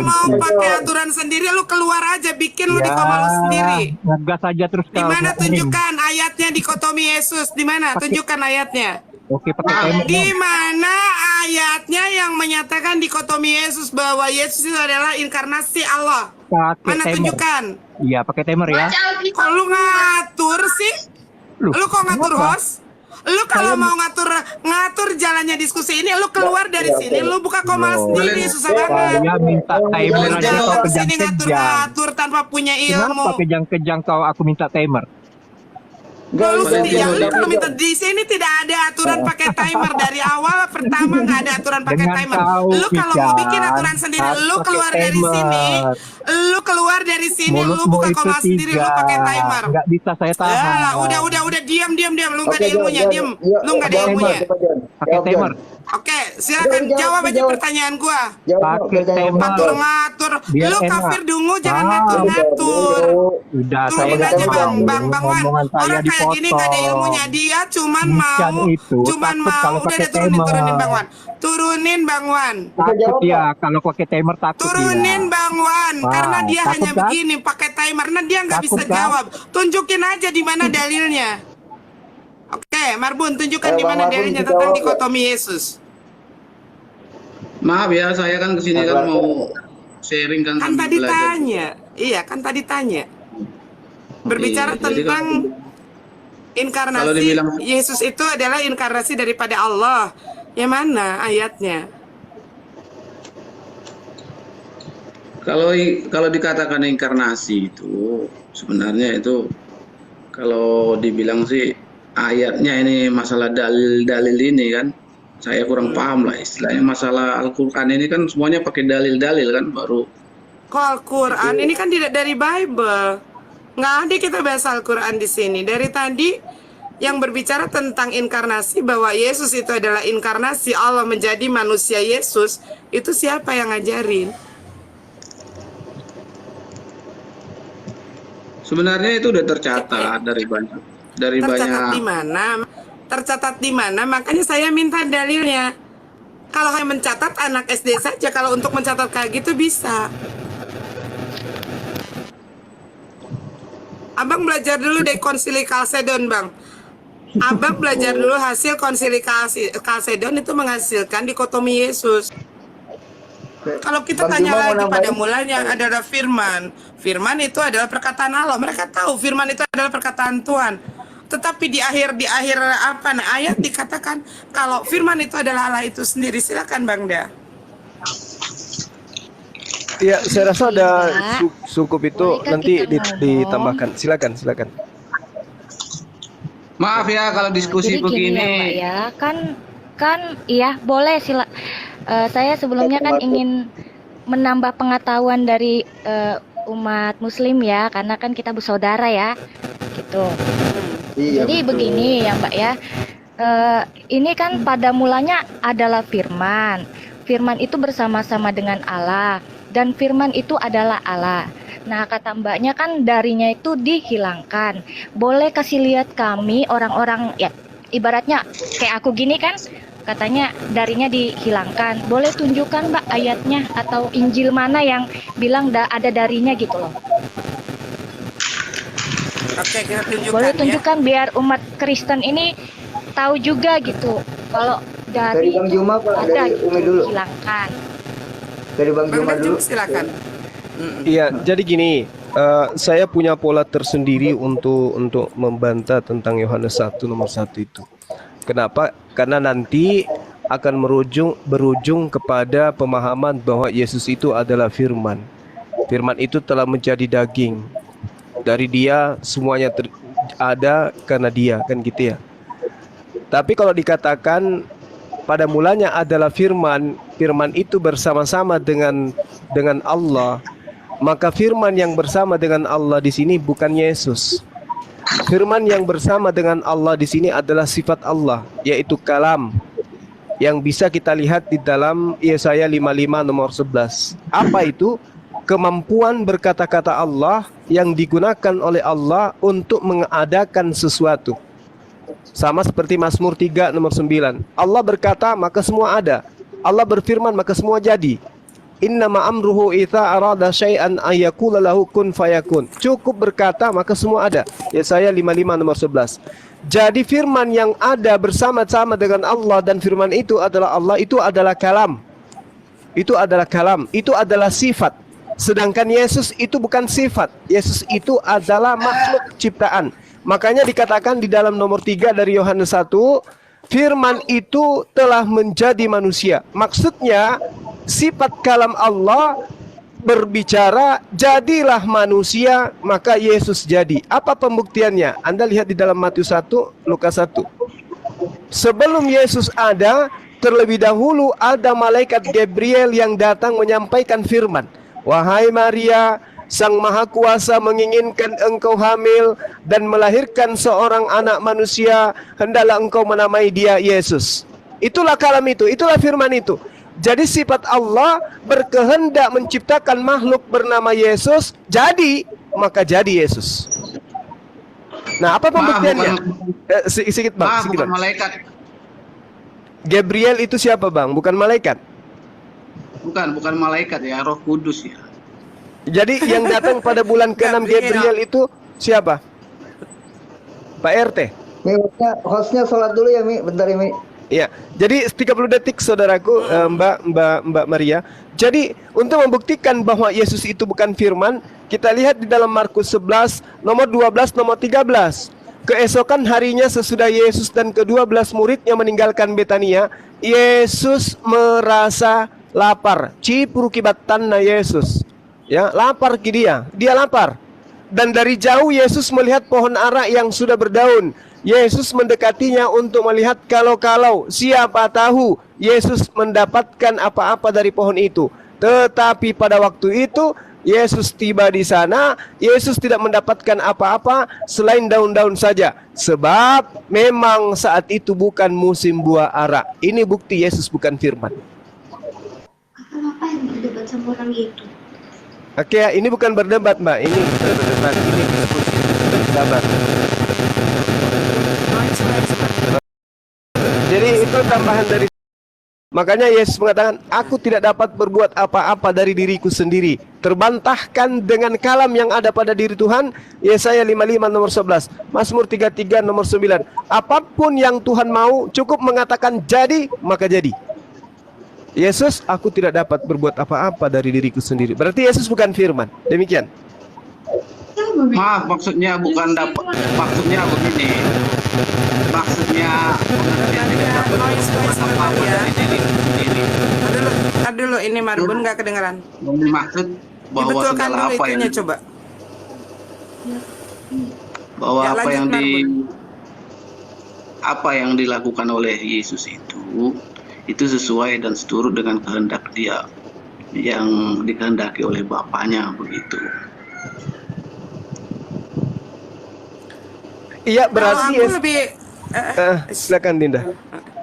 mau pakai aturan sendiri, lu keluar aja, bikin lu di koma lu sendiri. Ngegas aja terus. Di mana tunjukkan ayatnya dikotomi Yesus? Di mana? Tunjukkan ayatnya. Oke, pakai timer. Di mana ayatnya yang menyatakan dikotomi Yesus bahwa Yesus itu adalah inkarnasi Allah? Mana tunjukkan? Iya, pakai timer ya. Kok lu ngatur sih? Lu kok ngatur host? Lu kalau mau ngatur jalannya diskusi ini, lu keluar dari sini, lu buka koma sendiri, susah banget. Saya minta timer aja, kau sini kejang-kejang. ngatur tanpa punya ilmu. Kenapa kejang-kejang kau aku minta timer? Lu kalau minta di sini tidak ada aturan pakai timer dari awal pertama, nggak ada aturan pakai timer. Lu kalau mau bikin aturan sendiri, lu keluar dari sini, lu buka koma sendiri, lu pakai timer. Nggak bisa saya tahan. Udah diam, lu nggak ada ilmunya, diam, lu nggak ada ilmunya. Pakai timer. Oke, silakan jawab aja pertanyaan gua. Pakai timer. Ngatur. Lu kafir dungu, jangan ngatur. Udah, turunin saya aja Bang Wan. Orang kayak gini gak ada ilmunya. Dia cuman mau. Udah turunin Bang Wan. Takut ya kalau pakai timer, takut turunin Bang Wan. Karena dia hanya begini pakai timer. Nah dia nggak bisa jawab. Tunjukin aja di mana dalilnya. Oke, Marbun, tunjukkan di mana dalilnya tentang dikotomi Yesus. Maaf ya, saya kan kesini kan mau sharing kan. Kan tadi tanya. Iya, kan tadi tanya. Berbicara tentang inkarnasi, Yesus itu adalah inkarnasi daripada Allah. Yang mana ayatnya? Kalau dikatakan inkarnasi itu sebenarnya itu kalau dibilang sih ayatnya ini masalah dalil ini kan saya kurang paham lah istilahnya. Masalah Al-Quran ini kan semuanya pakai dalil-dalil kan baru. Kok Al-Quran ini kan tidak dari Bible. Nggak ada kita bahas Al-Quran di sini. Dari tadi yang berbicara tentang inkarnasi, bahwa Yesus itu adalah inkarnasi Allah menjadi manusia Yesus, itu siapa yang ngajarin? Sebenarnya itu udah tercatat dari banyak. Tercatat di mana? Tercatat di mana? Makanya saya minta dalilnya. Kalau hanya mencatat anak SD saja, kalau untuk mencatat kayak gitu bisa. Abang belajar dulu deh konsili Kalsedon, Bang. Abang belajar dulu hasil konsili Kalsedon itu menghasilkan dikotomi Yesus. Kalau kita tanya lagi pada mulanya adalah firman. Firman itu adalah perkataan Allah. Mereka tahu firman itu adalah perkataan Tuhan. Tetapi di akhir ayat dikatakan kalau firman itu adalah Allah itu sendiri. Silakan Bang Da. Ya, saya rasa ada cukup itu nanti ditambahkan. Silakan. Maaf ya kalau diskusi jadi begini. Gini ya, Pak, ya. Kan iya, boleh saya sebelumnya kan ingin menambah pengetahuan dari umat muslim ya, karena kan kita bersaudara ya, gitu. Iya, Jadi betul. begini ya Mbak ya, ini kan pada mulanya adalah firman. Firman itu bersama-sama dengan Allah, dan firman itu adalah Allah. Nah, kata Mbaknya kan darinya itu dihilangkan. Boleh kasih lihat kami orang-orang ya, ibaratnya kayak aku gini kan, katanya darinya dihilangkan. Boleh tunjukkan Mbak ayatnya atau Injil mana yang bilang ada darinya gitu loh. Oke, kita tunjukkan Boleh ya. tunjukkan biar umat Kristen ini tahu juga gitu kalau Dari dari Bang itu Juma apa? ada Dari Umi dulu. hilangkan. Dari Bang Bang Juma dulu. Najib silakan. Iya, jadi gini, saya punya pola tersendiri untuk membantah tentang Yohanes 1 nomor 1 itu. Kenapa? Karena nanti akan berujung kepada pemahaman bahwa Yesus itu adalah firman. Firman itu telah menjadi daging. Dari dia semuanya ada karena dia, kan gitu ya. Tapi kalau dikatakan pada mulanya adalah firman, firman itu bersama-sama dengan Allah, maka firman yang bersama dengan Allah di sini bukan Yesus. Firman yang bersama dengan Allah di sini adalah sifat Allah, yaitu kalam, yang bisa kita lihat di dalam Yesaya 55 nomor 11. Apa itu? Kemampuan berkata-kata Allah yang digunakan oleh Allah untuk mengadakan sesuatu. Sama seperti Mazmur 3 nomor 9. Allah berkata maka semua ada. Allah berfirman maka semua jadi. Innama amruhu idza arada syai'an ayyakula lahu kun fayakun. Cukup berkata maka semua ada. Yesaya 55 nomor 11. Jadi firman yang ada bersama-sama dengan Allah dan firman itu adalah Allah, itu adalah kalam. Itu adalah kalam, itu adalah sifat. Sedangkan Yesus itu bukan sifat. Yesus itu adalah makhluk ciptaan. Makanya dikatakan di dalam nomor 3 dari Yohanes 1, firman itu telah menjadi manusia. Maksudnya sifat kalam Allah berbicara, jadilah manusia, maka Yesus jadi. Apa pembuktiannya? Anda lihat di dalam Matius 1, Lukas 1. Sebelum Yesus ada, terlebih dahulu ada malaikat Gabriel yang datang menyampaikan firman. Wahai Maria, Sang Maha Kuasa menginginkan engkau hamil dan melahirkan seorang anak manusia, hendaklah engkau menamai dia Yesus. Itulah kalam itu, itulah firman itu. Jadi sifat Allah berkehendak menciptakan makhluk bernama Yesus, jadi, maka jadi Yesus. Nah, apa pembuktiannya? Sedikit Bang, sedikit bukan Bang. malaikat. Gabriel itu siapa Bang? Bukan malaikat? Bukan malaikat ya, Roh Kudus ya. Jadi yang datang pada bulan ke-6 Gabriel itu siapa? Pak RT. Mi, hostnya sholat dulu ya Mi, bentar ya Mi. Iya. Jadi 30 detik saudaraku, Mbak Maria. Jadi untuk membuktikan bahwa Yesus itu bukan firman, kita lihat di dalam Markus 11 nomor 12 nomor 13. Keesokan harinya sesudah Yesus dan ke-12 muridnya meninggalkan Betania, Yesus merasa lapar. Cipru kibatanna Yesus. Ya, lapar ki dia lapar. Dan dari jauh Yesus melihat pohon ara yang sudah berdaun. Yesus mendekatinya untuk melihat kalau siapa tahu Yesus mendapatkan apa-apa dari pohon itu. Tetapi pada waktu itu Yesus tiba di sana, Yesus tidak mendapatkan apa-apa selain daun-daun saja. Sebab memang saat itu bukan musim buah ara. Ini bukti Yesus bukan firman. Apa yang berdebat sama orang itu? Oke, ini bukan berdebat, Mbak. Ini berdebat. Ini diskusi. Sabar. Jadi itu tambahan dari. Makanya Yesus mengatakan, aku tidak dapat berbuat apa-apa dari diriku sendiri. Terbantahkan dengan kalam yang ada pada diri Tuhan. Yesaya 55 nomor 11. Mazmur 33 nomor 9. Apapun yang Tuhan mau, cukup mengatakan jadi, maka jadi. Yesus, aku tidak dapat berbuat apa-apa dari diriku sendiri. Berarti Yesus bukan firman. Demikian. Maaf, maksudnya bukan dapat. Maksudnya begini. Maksudnya pengertian tidak dapat berbuat apa-apa dari diriku sendiri. Dulu ini Marbun nggak kedengeran. Maksud bahwa Dibetulkan segala dulu apa yang itunya coba. bahwa Ya, apa lanjut, yang Marbun. apa yang dilakukan oleh Yesus itu sesuai dan seturut dengan kehendak Dia yang dikehendaki oleh Bapaknya begitu. Iya, Kalau berarti aku lebih silakan Dinda.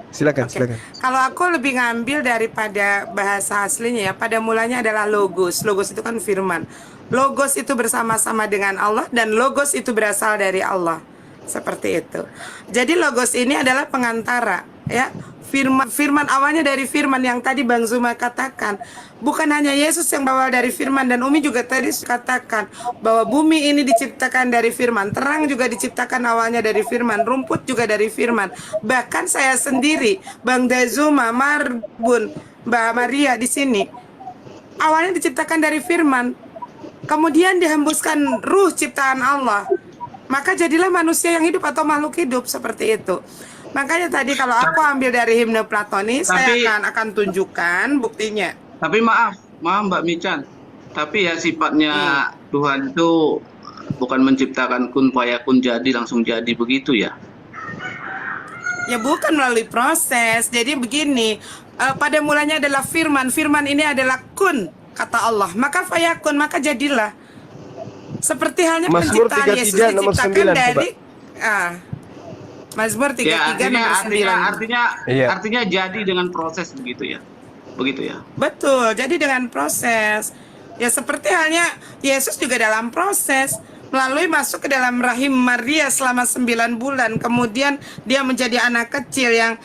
Silakan, silakan. Kalau aku lebih ngambil daripada bahasa aslinya ya, pada mulanya adalah logos. Logos itu kan firman. Logos itu bersama-sama dengan Allah dan logos itu berasal dari Allah. Seperti itu. Jadi logos ini adalah pengantara, ya. Firman awalnya dari firman yang tadi Bang Zuma katakan. Bukan hanya Yesus yang berawal dari firman, dan Umi juga tadi katakan bahwa bumi ini diciptakan dari firman, terang juga diciptakan awalnya dari firman, rumput juga dari firman. Bahkan saya sendiri, Bang Dazuma, Marbun, Mbak Maria di sini, awalnya diciptakan dari firman, kemudian dihembuskan ruh ciptaan Allah. Maka jadilah manusia yang hidup atau makhluk hidup seperti itu. Makanya tadi kalau aku ambil dari himne Platonis, saya akan tunjukkan buktinya. Tapi maaf Mbak Mican. Tapi ya sifatnya Tuhan itu bukan menciptakan kun fayakun jadi langsung jadi begitu ya. Ya bukan melalui proses. Jadi begini, pada mulanya adalah firman. Firman ini adalah kun, kata Allah. Maka fayakun, maka jadilah. Seperti halnya Mazmur penciptaan Yesus 33 nomor diciptakan 9, dari Mazmur 33 ya, nomor 9. Artinya jadi dengan proses begitu ya. Begitu ya. Betul, jadi dengan proses. Ya seperti halnya Yesus juga dalam proses. Melalui masuk ke dalam rahim Maria selama 9 bulan, kemudian dia menjadi anak kecil yang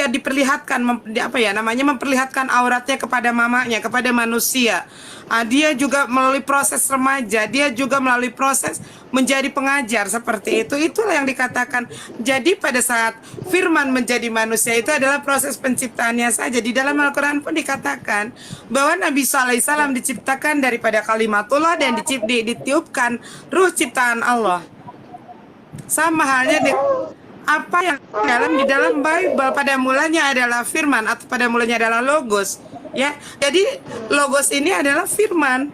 diperlihatkan memperlihatkan auratnya kepada mamanya, kepada manusia. Dia juga melalui proses remaja, dia juga melalui proses menjadi pengajar seperti itu. Itulah yang dikatakan. Jadi pada saat firman menjadi manusia itu adalah proses penciptaannya saja. Di dalam Al-Quran pun dikatakan bahwa Nabi SAW diciptakan daripada kalimatullah dan ditiupkan ruh ciptaan Allah. Sama halnya apa yang di dalam Bible pada mulanya adalah firman atau pada mulanya adalah logos, ya. Jadi logos ini adalah firman.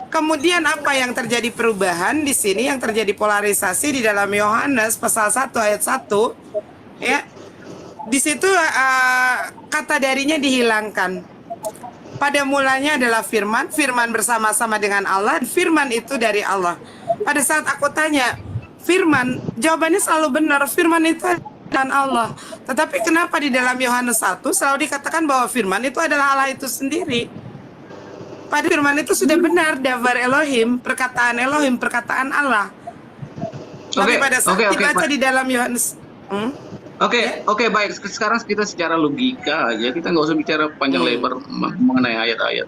Kemudian apa yang terjadi perubahan di sini, yang terjadi polarisasi di dalam Yohanes pasal 1 ayat 1, ya. Di situ kata darinya dihilangkan. Pada mulanya adalah firman, firman bersama-sama dengan Allah, firman itu dari Allah. Pada saat aku tanya, firman, jawabannya selalu benar, firman itu dan Allah. Tetapi kenapa di dalam Yohanes 1 selalu dikatakan bahwa firman itu adalah Allah itu sendiri? Pada firman itu sudah benar, davar Elohim, perkataan Allah. Tapi pada saat dibaca di dalam Yohanes Oke, baik. Sekarang kita secara logika aja, kita nggak usah bicara panjang lebar mengenai ayat-ayat.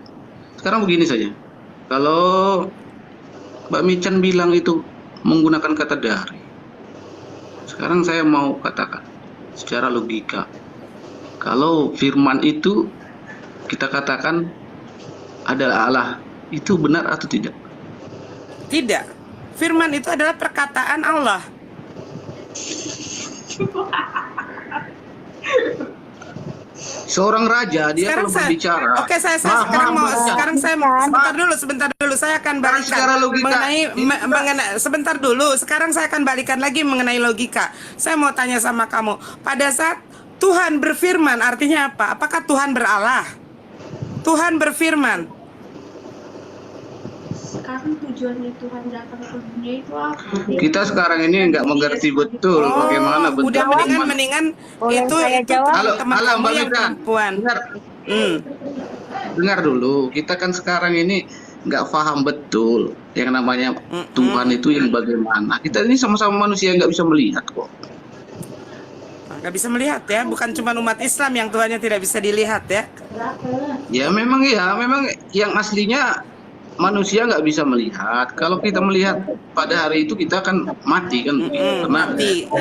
Sekarang begini saja, kalau Mbak Mican bilang itu menggunakan kata dari, sekarang saya mau katakan secara logika, kalau firman itu kita katakan adalah Allah, itu benar atau tidak? Tidak. Firman itu adalah perkataan Allah. Seorang raja dia kalau berbicara. Oke, sekarang saya mau sebentar dulu saya akan balikan mengenai sebentar dulu. Sekarang saya akan balikan lagi mengenai logika. Saya mau tanya sama kamu. Pada saat Tuhan berfirman artinya apa? Apakah Tuhan beralah? Tuhan berfirman. Sekarang tujuannya Tuhan datang ke dunia itu apa? Kita sekarang ini nggak mengerti betul bagaimana bentuk. Udah mendingan itu teman-teman yang perempuan. Dengar dulu, kita kan sekarang ini nggak paham betul yang namanya Tuhan itu yang bagaimana. Kita ini sama-sama manusia nggak bisa melihat kok. Nggak bisa melihat ya, bukan cuma umat Islam yang Tuhannya tidak bisa dilihat ya. Ya memang yang aslinya manusia nggak bisa melihat. Kalau kita melihat pada hari itu kita akan mati kan begitu.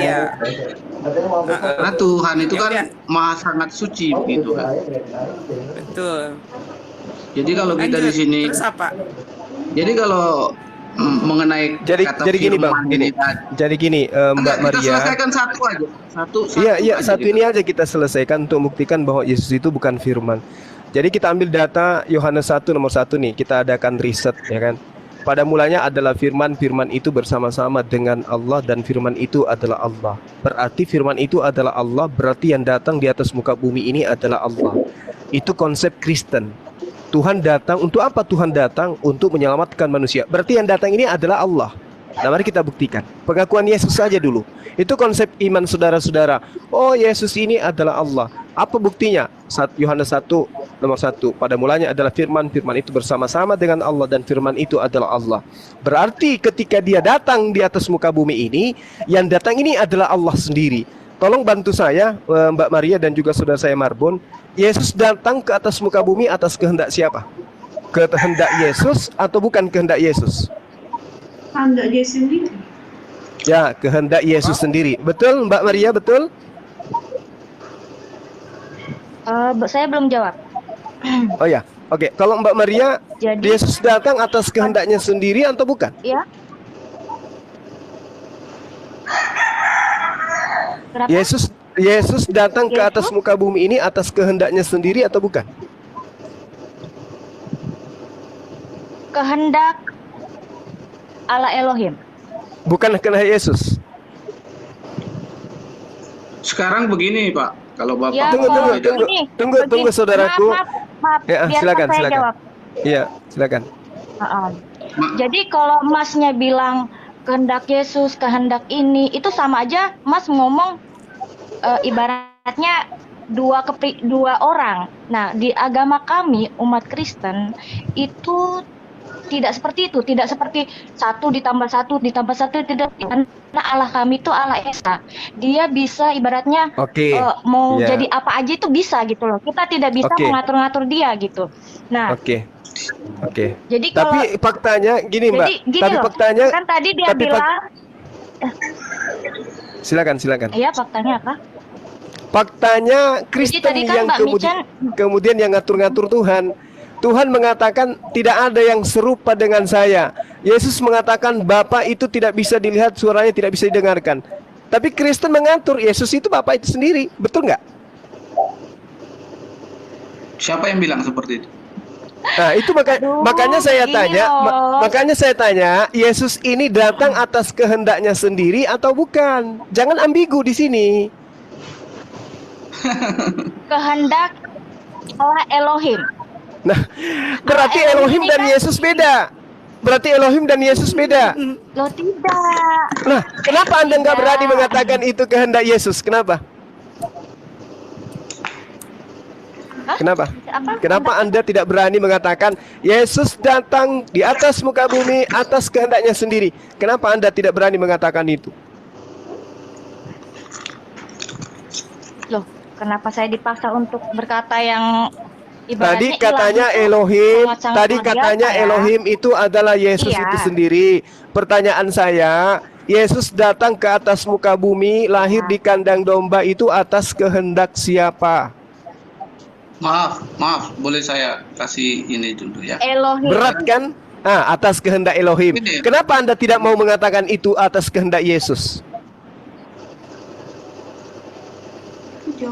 Karena Tuhan itu kan maha sangat suci begitu kan. Betul. Jadi kalau kita di sini, terus apa? Jadi kalau mengenai kata jadi gini Bang, jadi gini Mbak Maria. Kita selesaikan satu aja. Satu ini aja kita selesaikan untuk membuktikan bahwa Yesus itu bukan firman. Jadi kita ambil data Yohanes 1 nomor 1 nih, kita adakan riset ya kan. Pada mulanya adalah firman, firman itu bersama-sama dengan Allah dan firman itu adalah Allah. Berarti firman itu adalah Allah, berarti yang datang di atas muka bumi ini adalah Allah. Itu konsep Kristen. Tuhan datang untuk apa? Tuhan datang untuk menyelamatkan manusia. Berarti yang datang ini adalah Allah. Nah, mari kita buktikan. Pengakuan Yesus saja dulu. Itu konsep iman saudara-saudara. Oh, Yesus ini adalah Allah. Apa buktinya? Yohanes 1 nomor 1. Pada mulanya adalah firman, firman itu bersama-sama dengan Allah dan firman itu adalah Allah. Berarti ketika dia datang di atas muka bumi ini, yang datang ini adalah Allah sendiri. Tolong bantu saya, Mbak Maria dan juga saudara saya Marbon. Yesus datang ke atas muka bumi atas kehendak siapa? Kehendak Yesus atau bukan kehendak Yesus? Kehendak dia sendiri. Ya, kehendak Yesus sendiri. Betul, Mbak Maria, betul? Saya belum jawab. Oh ya, oke. Kalau Mbak Maria, Jadi- Yesus datang atas kehendaknya sendiri atau bukan? Ya. Kenapa? Yesus datang ke atas muka bumi ini atas kehendaknya sendiri atau bukan? Kehendak Allah Elohim. Bukan kehendak Yesus. Sekarang begini Pak, kalau Bapak Ya, Tunggu, saudaraku. Maaf, Ya, biarkan silakan, saya silakan. jawab. Iya, silakan. Jadi kalau Masnya bilang kehendak Yesus, kehendak ini, itu sama aja Mas ngomong ibaratnya dua orang. Nah, di agama kami umat Kristen itu tidak seperti itu, tidak seperti satu ditambah satu, tidak. Karena Allah kami itu Allah Esa. Dia bisa ibaratnya Oke. mau Ya. jadi apa aja itu bisa gitu loh. Kita tidak bisa Oke. mengatur-ngatur dia gitu. Nah, Oke. jadi kalau Tapi faktanya gini, Mbak. jadi gini Tapi loh, faktanya kan tadi dia tapi bilang, silakan. iya faktanya apa? Faktanya Kristen tadi kan yang Mbak kemudian yang ngatur-ngatur Tuhan. Tuhan mengatakan tidak ada yang serupa dengan saya. Yesus mengatakan Bapa itu tidak bisa dilihat, suaranya tidak bisa didengarkan. Tapi Kristen mengatur Yesus itu Bapa itu sendiri. Betul nggak? siapa yang bilang seperti itu? Nah, itu makanya saya gini tanya, loh. makanya saya tanya, Yesus ini datang atas kehendaknya sendiri atau bukan? Jangan ambigu di sini. Kehendak Allah Elohim. Nah, berarti Elohim dan Yesus beda. Berarti Elohim dan Yesus beda. Loh tidak. Nah, kenapa Anda nggak berani mengatakan itu kehendak Yesus? Kenapa? Kenapa? Kenapa Anda tidak berani mengatakan Yesus datang di atas muka bumi atas kehendaknya sendiri? Kenapa Anda tidak berani mengatakan itu? Loh, kenapa saya dipaksa untuk berkata yang ibaratnya Tadi katanya Elohim, sangat-sangat tadi luar katanya biasa ya. Elohim itu adalah Yesus Iya. itu sendiri. Pertanyaan saya, Yesus datang ke atas muka bumi, lahir di kandang domba itu atas kehendak siapa? Maaf, boleh saya kasih ini dulu ya. Elohim. Berat kan? Atas kehendak Elohim. Kenapa Anda tidak mau mengatakan itu atas kehendak Yesus?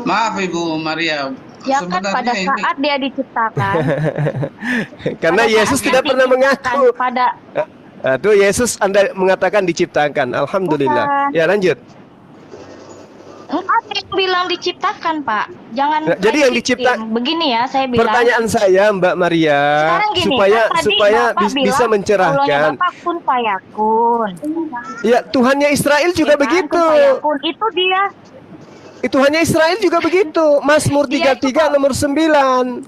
Maaf Ibu Maria. Ya kan pada saat dia diciptakan. Karena pada Yesus saat tidak dia pernah diciptakan, mengaku. Pada Tuh Yesus Anda mengatakan diciptakan. Alhamdulillah. Bukan. Ya lanjut. Enggak, saya bilang diciptakan, Pak. Jangan Nah, jadi yang begini ya, saya bilang. Pertanyaan saya Mbak Maria Sekarang gini, supaya kan tadi supaya Bapak bisa bilang, mencerahkan. Allahnya Bapak kun fayakun. Ya, Tuhannya Israel juga Ya kan, begitu. kun fayakun itu dia. Tuhannya Israel juga begitu. Mazmur 33 nomor 9.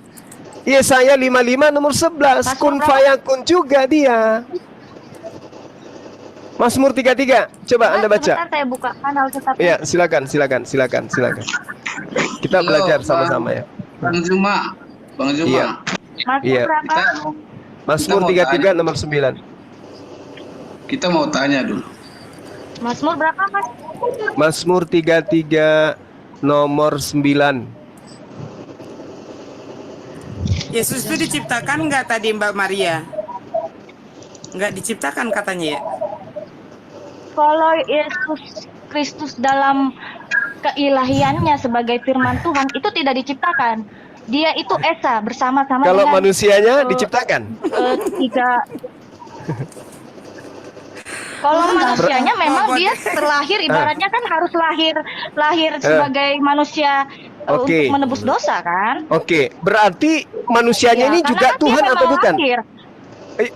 Yesaya 55 nomor 11. Kun fayakun juga dia. Mazmur 33. Coba Anda baca. Sebentar saya buka kanal tetap. Ya, silakan. Kita Halo, belajar sama-sama ya. Bang Juma. Iya. Mazmur Iya. berapa? Mazmur 33 nomor 9. Kita mau tanya dulu. Mazmur berapa, Mas? Mazmur 33 nomor 9. Yesus itu diciptakan nggak tadi Mbak Maria? Nggak diciptakan katanya ya? Kalau Yesus Kristus dalam keilahiannya sebagai firman Tuhan itu tidak diciptakan. Dia itu Esa bersama-sama Kalau dengan manusianya diciptakan. tiga. Kalau manusianya memang dia terlahir ibaratnya kan harus lahir sebagai manusia Oke. untuk menebus dosa kan? Oke, berarti manusianya Ya, ini karena juga kan dia Tuhan atau memang bukan? lahir.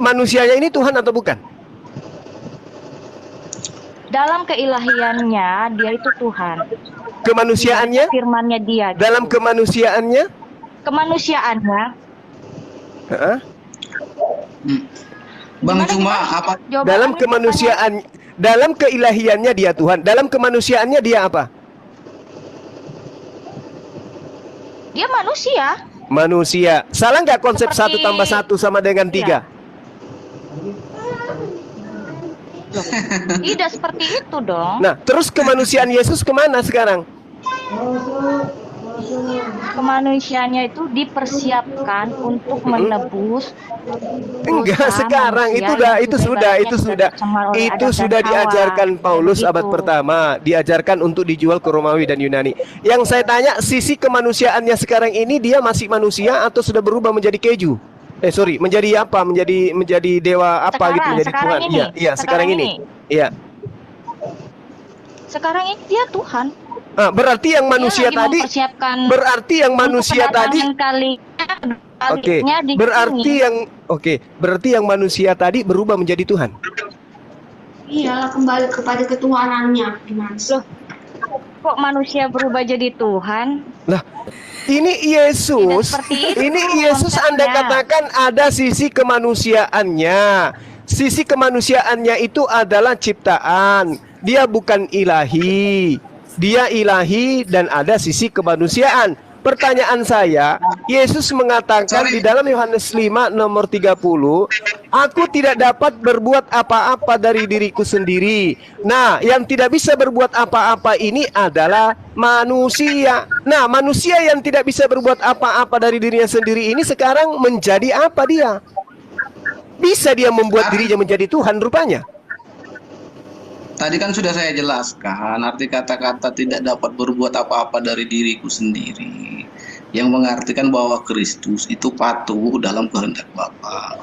Manusianya ini Tuhan atau bukan? Dalam keilahiannya dia itu Tuhan. Kemanusiaannya? Firmannya dia. Gitu. Dalam kemanusiaannya? Kemanusiaannya. Heeh. Bang Cuma apa? Dalam kemanusiaan, dalam keilahiannya dia Tuhan. Dalam kemanusiaannya dia apa? Dia manusia. Manusia. Salah nggak konsep Seperti- 1 tambah 1 sama dengan 3? Tidak seperti itu dong. Nah, terus kemanusiaan Yesus kemana sekarang? Kemanusiaannya itu dipersiapkan untuk menebus Enggak, dosa sekarang manusia itu udah yang itu sudah ibaratnya itu sudah tercemar oleh itu Adam dan sudah Hawa. diajarkan Paulus Begitu. abad pertama, diajarkan untuk dijual ke Romawi dan Yunani. Yang saya tanya, sisi kemanusiaannya sekarang ini dia masih manusia atau sudah berubah menjadi keju? Menjadi apa? Menjadi dewa apa gitu, menjadi sekarang Tuhan. ini, Iya, iya, sekarang ini. Iya. Sekarang ini dia Tuhan. Ah, berarti yang manusia Dia lagi tadi mempersiapkan berarti yang manusia untuk tadi Oke, kalinya di berarti sini. berarti yang manusia tadi berubah menjadi Tuhan. Iyalah, kembali kepada ketuhanannya. Gimana sih? Kok manusia berubah jadi Tuhan? Lah, ini Yesus. Tidak seperti itu Ini Yesus Anda konsepnya. katakan ada sisi kemanusiaannya. Sisi kemanusiaannya itu adalah ciptaan. Dia bukan ilahi. Dia ilahi dan ada sisi kemanusiaan. Pertanyaan saya, Yesus mengatakan di dalam Yohanes 5 nomor 30, aku tidak dapat berbuat apa-apa dari diriku sendiri. Nah, yang tidak bisa berbuat apa-apa ini adalah manusia. Nah, manusia yang tidak bisa berbuat apa-apa dari dirinya sendiri ini sekarang menjadi apa dia? Bisa dia membuat dirinya menjadi Tuhan rupanya. Tadi kan sudah saya jelaskan arti kata-kata tidak dapat berbuat apa-apa dari diriku sendiri, yang mengartikan bahwa Kristus itu patuh dalam kehendak Bapa.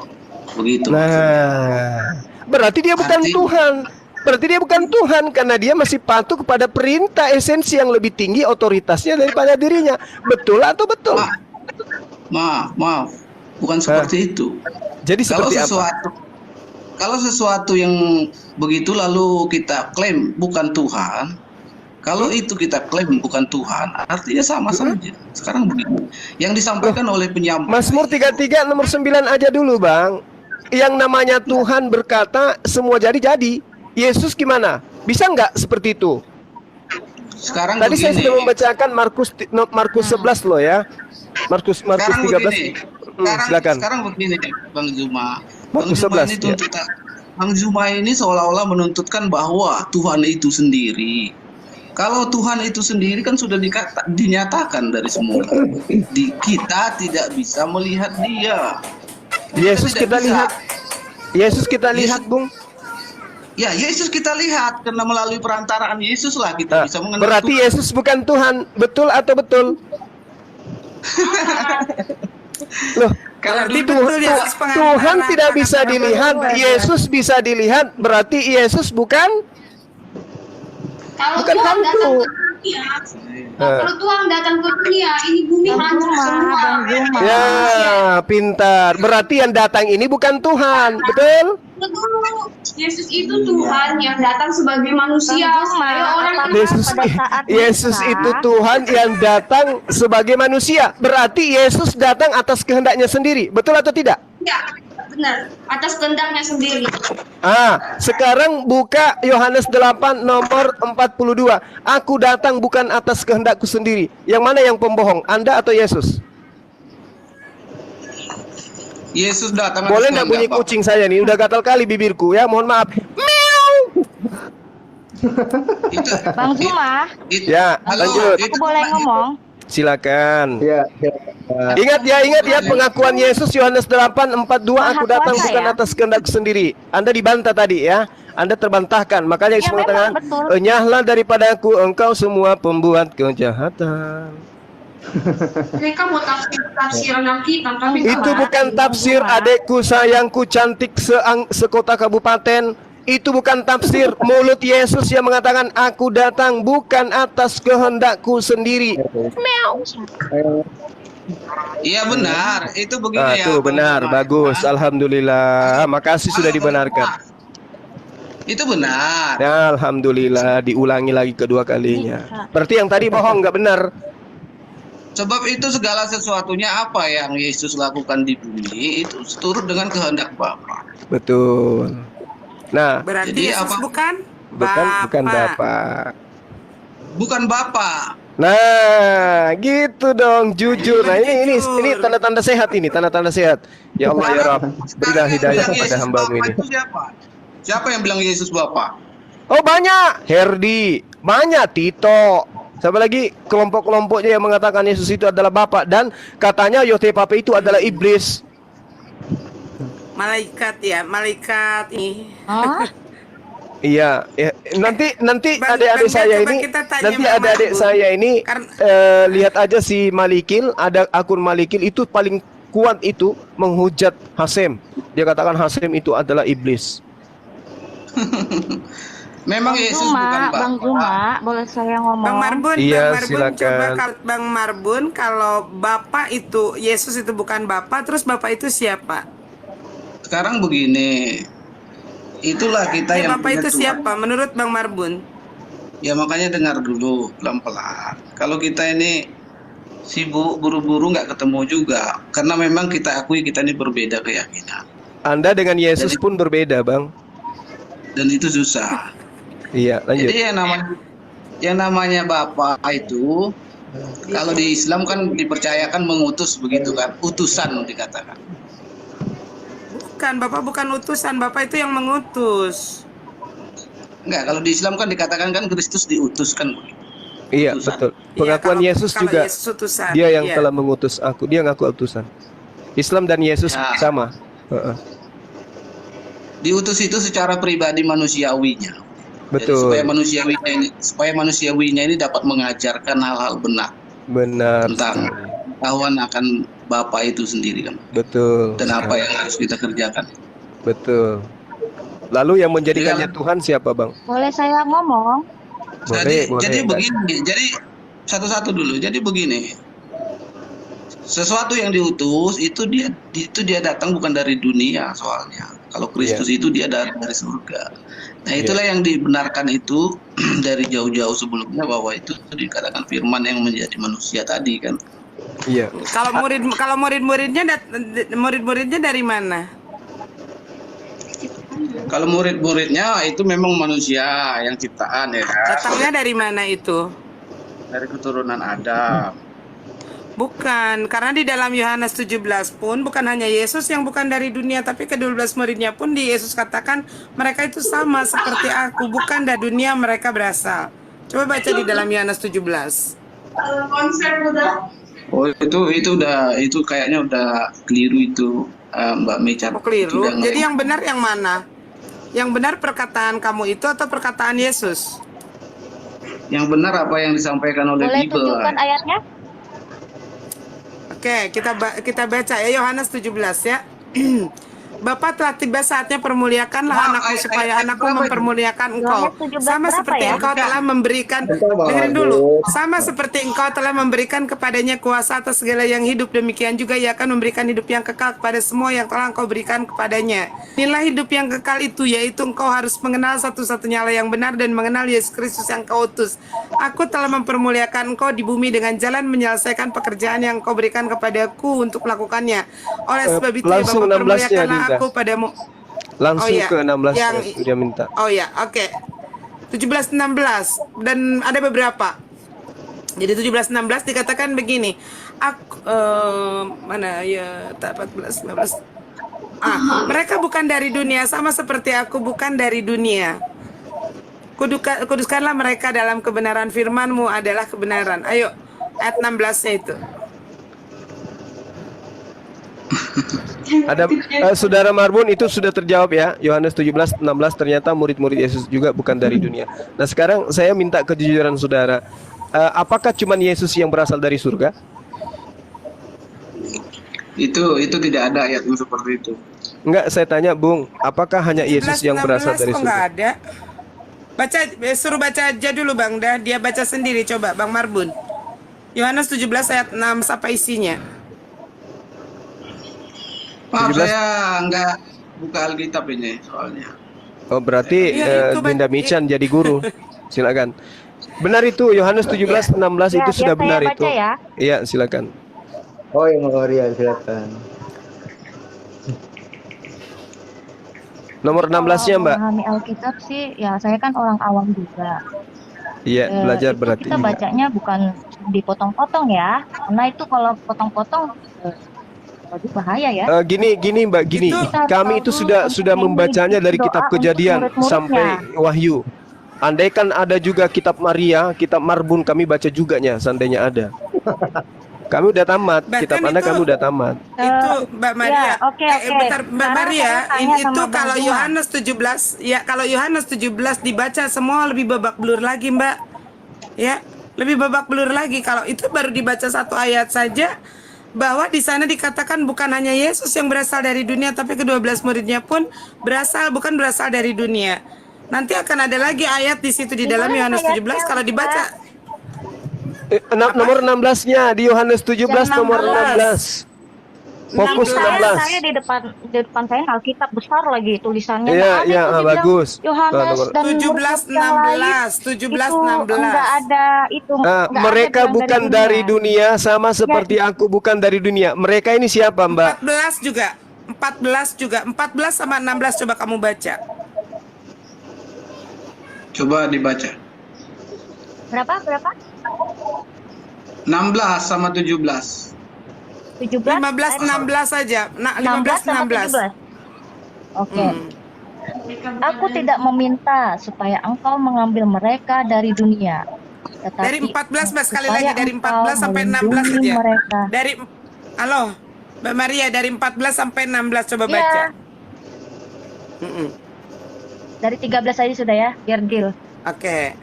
Begitu. Nah, berarti dia bukan Tuhan. Berarti dia bukan Tuhan karena dia masih patuh kepada perintah esensi yang lebih tinggi otoritasnya daripada dirinya. Betul atau betul? Maaf, bukan seperti itu. Jadi seperti kalau sesuatu yang begitu lalu kita klaim bukan Tuhan, kalau itu kita klaim bukan Tuhan, artinya sama saja. Sekarang begini, yang disampaikan oleh penyampaian Mazmur 33 nomor 9 aja dulu, Bang. Yang namanya Tuhan berkata semua jadi. Yesus gimana? Bisa nggak seperti itu? Sekarang tadi saya begini. sudah membacakan Markus 11 loh ya. Markus 13. Silakan. Sekarang begini, Bang Zuma. Markus 11. Bang Zuma ini seolah-olah menuntutkan bahwa Tuhan itu sendiri. Kalau Tuhan itu sendiri kan sudah dinyatakan dari semula. Kita tidak bisa melihat Dia. Yesus kita lihat. Yesus kita lihat, Bung. Ya, Yesus kita lihat karena melalui perantaraan Yesus lah kita bisa mengenal. Berarti Tuhan. Yesus bukan Tuhan, betul atau betul? Loh, berarti Tuhan tidak bisa dilihat, Yesus bisa dilihat, berarti Yesus bukan Kalau bukan Tuhan datang hantu. ke dunia, kalau Tuhan datang ke dunia, ini bumi hancur semua. Ya, pintar. Berarti yang datang ini bukan Tuhan, betul? Betul. Yesus itu Tuhan yang datang sebagai manusia supaya orang Yesus itu Tuhan yang datang sebagai manusia. Berarti Yesus datang atas kehendaknya sendiri, betul atau tidak? Ya, benar, atas kehendaknya sendiri. Sekarang buka Yohanes 8 nomor 42. Aku datang bukan atas kehendakku sendiri. Yang mana yang pembohong, Anda atau Yesus? Yesus datang. Boleh nggak bunyi kucing saya nih? Udah gatal kali bibirku ya, mohon maaf. Meow. Bang Zuma. Ya, lanjut. Aku boleh ngomong? Silakan. Ya. Ingat ya pengakuan Yesus Yohanes 8:42, aku datang kuasa bukan ya? atas kehendakku sendiri. Anda dibantah tadi ya. Anda terbantahkan. Makanya Yesus mengatakan, betul. "Enyahlah daripadaku engkau semua pembuat kejahatan." Mereka mau tafsiran kita, tapi Itu bukan tafsir, adekku sayangku cantik sekota kabupaten. Itu bukan tafsir. Mulut Yesus yang mengatakan aku datang bukan atas kehendakku sendiri. Meow. Iya benar, itu begini ya. Tuh benar, bagus. Alhamdulillah. Makasih sudah dibenarkan. Itu benar. Ya, alhamdulillah, diulangi lagi kedua kalinya. Berarti yang tadi bohong, nggak benar. Sebab itu segala sesuatunya apa yang Yesus lakukan di bumi itu turut dengan kehendak Bapa. Betul. Nah, Berarti Jadi Yesus apa? bukan bukan Bapak. Bukan Bapa. Nah, gitu dong, jujur. Nah, ini tanda-tanda sehat ini, tanda-tanda sehat. Ya Allah ya Rabb, berilah hidayah kepada hamba-Mu ini. Itu siapa? Siapa yang bilang Yesus Bapa? Oh, banyak. Herdi, banyak Tito. Siapa lagi kelompok-kelompoknya yang mengatakan Yesus itu adalah Bapak dan katanya Yotepape itu adalah iblis. malaikat ya, malaikat ini. Iya, nanti Bang, adik-adik Bang, saya coba ini, kita tanya nanti Bang adik-adik Marbun. saya ini Karena- lihat aja si Malikil, ada akun Malikil itu paling kuat itu menghujat Hasem. Dia katakan Hasem itu adalah iblis. Memang Bang Yesus Zuma, bukan Bapa. Bang Zuma, boleh saya ngomong? Bang Marbun, Iya, Bang Marbun, silakan. coba Bang Marbun, kalau Bapak itu, Yesus itu bukan Bapak, terus Bapak itu siapa? Sekarang begini, itulah kita Ya, yang Bapak punya itu Tuhan. siapa menurut Bang Marbun? Ya makanya dengar dulu pelan-pelan. Kalau kita ini sibuk buru-buru nggak ketemu juga, karena memang kita akui kita ini berbeda keyakinan. Anda dengan Yesus Jadi- pun berbeda, Bang. Dan itu susah. Iya, lanjut. Jadi yang namanya Bapa itu, kalau di Islam kan dipercayakan mengutus begitu kan, utusan dikatakan. Bukan, Bapak bukan utusan, Bapak itu yang mengutus. Enggak, kalau di Islam kan dikatakan kan Kristus diutuskan begitu. Iya, utusan. betul. Iya, Pengakuan kalau- Yesus kalau juga. Yesus utusan, Dia yang iya. telah mengutus aku. Dia ngaku utusan. Islam dan Yesus Ya. sama. Heeh. Diutus itu secara pribadi manusiawinya. Jadi Betul. supaya manusiawinya ini dapat mengajarkan hal-hal benar Benar. tentang pengetahuan akan Bapa itu sendiri kan. Betul. Dan apa yang harus kita kerjakan. Betul. Lalu yang menjadikannya Tuhan siapa, Bang? Boleh saya ngomong? Boleh, Jadi boleh. begini, jadi satu-satu dulu. Jadi begini. Sesuatu yang diutus itu dia datang bukan dari dunia soalnya. Kalau Kristus itu dia dari surga. Nah, itulah yang dibenarkan itu dari jauh-jauh sebelumnya bahwa itu dikatakan firman yang menjadi manusia tadi kan. Iya. Kalau murid-muridnya dari mana? Kalau murid-muridnya itu memang manusia yang ciptaan ya. Datangnya dari mana itu? Dari keturunan Adam. Bukan, karena di dalam Yohanes 17 pun bukan hanya Yesus yang bukan dari dunia, tapi ke-12 muridnya pun di Yesus katakan mereka itu sama seperti aku, bukan dari dunia mereka berasal. Coba baca di dalam Yohanes 17. Konser udah. Oh itu kayaknya udah keliru itu Mbak Meca. Keliru. Itu udah Jadi yang benar yang mana? Yang benar perkataan kamu itu atau perkataan Yesus? yang benar apa yang disampaikan oleh Boleh Bible. tunjukkan ayatnya? Oke, kita baca ya Yohanes 17 ya. Bapa telah tiba saatnya permuliakanlah anakku supaya anakku mempermuliakan engkau. Sama seperti engkau telah memberikan, dengerin dulu. Sama seperti engkau telah memberikan kepadanya kuasa atas segala yang hidup, demikian juga ia akan memberikan hidup yang kekal kepada semua yang telah engkau berikan kepadanya. Inilah hidup yang kekal itu, yaitu engkau harus mengenal satu-satunya Allah yang benar dan mengenal Yesus Kristus yang kau utus. Aku telah mempermuliakan engkau di bumi dengan jalan menyelesaikan pekerjaan yang engkau berikan kepadaku untuk melakukannya. Oleh sebab itu ya langsung Bapa, 16-nya permuliakanlah Dinda. aku padamu. Langsung Oh, iya. ke 16 Yang dia minta. Oh ya, oke. 17-16 dan ada beberapa. Jadi 17-16 dikatakan begini. Aku mana ya 14-15. Mereka bukan dari dunia sama seperti aku bukan dari dunia. Kuduskanlah mereka dalam kebenaran, firman-Mu adalah kebenaran. Ayo, ayat 16-nya itu. Ada Saudara Marbun itu sudah terjawab ya. Yohanes 17:16 ternyata murid-murid Yesus juga bukan dari dunia. Nah, sekarang saya minta kejujuran Saudara. Apakah cuma Yesus yang berasal dari surga? Itu tidak ada ayat yang seperti itu. Enggak, saya tanya Bung, apakah hanya Yesus 17, yang berasal 16 dari kok nggak surga? ada? Baca, suruh baca aja dulu Bang dah. Dia baca sendiri coba Bang Marbun. Yohanes 17 ayat 6 apa isinya? Maaf 17. saya nggak buka Alkitab ini soalnya. Oh, berarti Iya, itu, Dinda Michan jadi guru. Silakan. Benar itu Yohanes 17:16 Ya, itu sudah biar saya benar baca itu. ya. Iya, silakan. Oh yang Maria silakan. Nomor 16-nya, Kalau Mbak. memahami Alkitab sih, ya saya kan orang awam juga. Iya, belajar Itu berarti. kita bacanya bukan dipotong-potong ya, karena itu kalau potong-potong waduh bahaya ya. Gini Mbak, gini. Kami itu sudah membacanya dari kitab Kejadian sampai Wahyu. Andaikan ada juga kitab Maria, kitab Marbun kami baca juganya seandainya ada. Kami udah tamat, Bahkan kitab Anda itu- kami udah tamat. Itu Mbak Maria. ya, oke. Bentar, Mbak Sekarang Maria, saya tanya itu sama Bang kalau Dua. Yohanes 17, ya kalau Yohanes 17 dibaca semua lebih babak belur lagi, Mbak. Ya, lebih babak belur lagi kalau itu baru dibaca satu ayat saja bahwa di sana dikatakan bukan hanya Yesus yang berasal dari dunia tapi ke-12 muridnya pun bukan berasal dari dunia. Nanti akan ada lagi ayat di situ di dalam Yohanes 17 kalau dibaca Nomor 16-nya di Yohanes 17 nomor 16. Fokus Saya 16. di depan saya Alkitab besar lagi tulisannya. Iya, Nggak ada iya, itu dibilang bagus. Yohanes Nomor- dan 17, murid yang lain 16, 17, itu 16. Enggak ada itu. nggak ada Mereka bilang bukan dari dunia sama seperti aku bukan dari dunia. Mereka ini siapa, Mbak? 14 juga. 14 sama 16 coba kamu baca. Coba dibaca. Berapa? 16 sama 17. 17. 15 16 saja. Nah, 15 sama 16. 17. Oke. Aku tidak meminta supaya engkau mengambil mereka dari dunia. Tetapi Dari 14 Mbak, sekali supaya lagi dari engkau 14 sampai 16 melindungi saja. mereka. Dari Halo, Mbak Maria dari 14 sampai 16 coba Iya. baca. Dari 13 aja sudah ya, biar deal. Oke.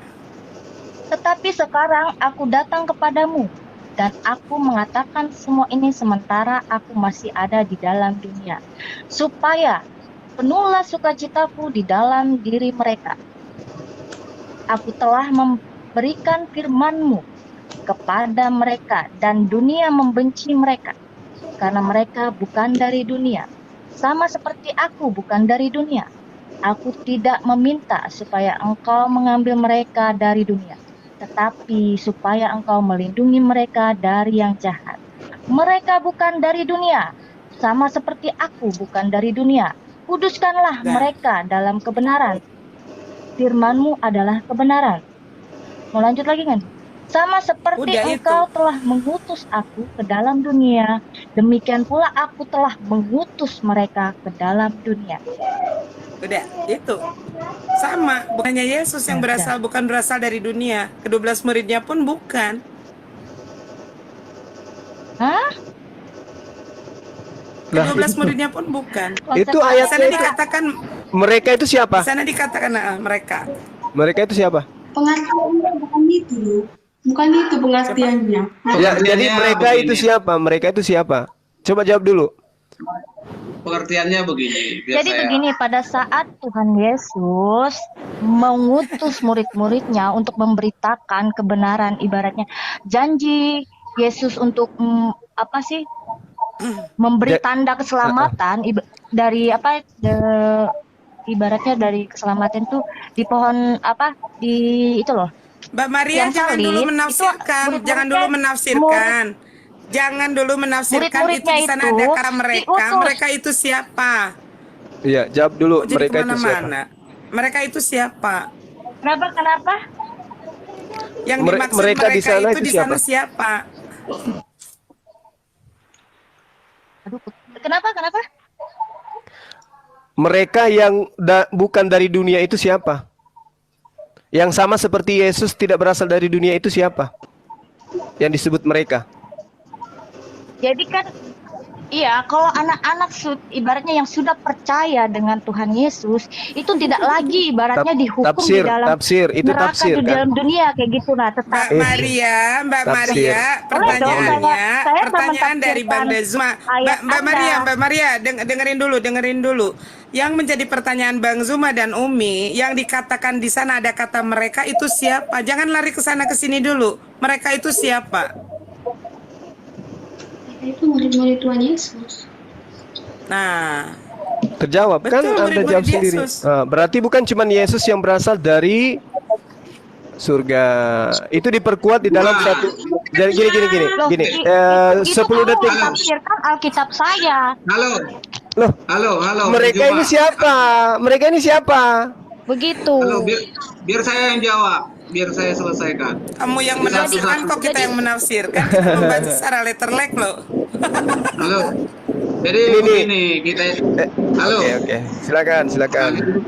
Tetapi sekarang aku datang kepadamu dan aku mengatakan semua ini sementara aku masih ada di dalam dunia, supaya penuhlah sukacitaku di dalam diri mereka. Aku telah memberikan firman-Mu kepada mereka dan dunia membenci mereka karena mereka bukan dari dunia, sama seperti aku bukan dari dunia. Aku tidak meminta supaya engkau mengambil mereka dari dunia, tetapi supaya engkau melindungi mereka dari yang jahat. Mereka bukan dari dunia, sama seperti aku bukan dari dunia. Kuduskanlah mereka dalam kebenaran. Firman-Mu adalah kebenaran. Mau lanjut lagi kan? Sama seperti Udah engkau telah mengutus aku ke dalam dunia, demikian pula aku telah mengutus mereka ke dalam dunia. Udah, itu. Sama, bukannya Yesus yang bukan berasal dari dunia. Ke-12 muridnya pun bukan. Hah? Ke-12 muridnya pun bukan. Itu Di sana ayatnya itu. dikatakan Mereka itu siapa? di sana dikatakan mereka. Mereka itu siapa? Pengertiannya bukan itu. Bukan itu pengertiannya. Ya, jadi Pengertiannya mereka begini. itu siapa? Mereka itu siapa? Coba jawab dulu. Pengertiannya begini. Biar Jadi saya- begini, pada saat Tuhan Yesus mengutus murid-muridnya untuk memberitakan kebenaran, ibaratnya janji Yesus untuk memberi tanda keselamatan ibaratnya dari keselamatan tuh di pohon itu loh. Mbak Maria Yang jangan salib, dulu itu menafsirkan, murid-muridnya jangan dulu menafsirkan. Jangan dulu menafsirkan itu Murid-muridnya di sana itu ada kata mereka. diutus. Mereka itu siapa? Iya, jawab dulu. Jadi Mereka itu siapa? kemana-mana. Mereka itu siapa? Kenapa? Yang Mere- dimaksud mereka mereka di sana itu itu di sana siapa? Aduh, kenapa? Mereka yang bukan dari dunia itu siapa? Yang sama seperti Yesus tidak berasal dari dunia itu siapa? Yang disebut mereka. Jadi kan Iya, kalau anak-anak ibaratnya yang sudah percaya dengan Tuhan Yesus, itu tidak lagi ibaratnya dihukum Tafsir, di dalam tafsir, itu neraka tafsir di kan. dalam dunia kayak gitu. Nah, Mbak tetapi Maria, Mbak Tafsir. Maria, pertanyaannya, saya pertanyaan dari Bang Zuma. ayat Mbak Maria, dengerin dulu. Yang menjadi pertanyaan Bang Zuma dan Umi, yang dikatakan di sana ada kata mereka itu siapa? Jangan lari ke sana ke sini dulu. Mereka itu siapa? Itu murid-murid Tuhan Yesus. Nah, Terjawab kan, betul, Anda murid-murid jawab sendiri. Yesus. Berarti bukan cuma Yesus yang berasal dari surga. Itu diperkuat di dalam satu. Jadi gini. 10 detik. tafsirkan Alkitab saya. Halo. Mereka ini siapa? Begitu. Halo, biar saya yang jawab, biar saya selesaikan. Kamu yang menafsirkan kok kita yang menafsirkan? Kita membaca secara letterlek loh. Halo. Jadi begini, kita halo. Oke. Silakan.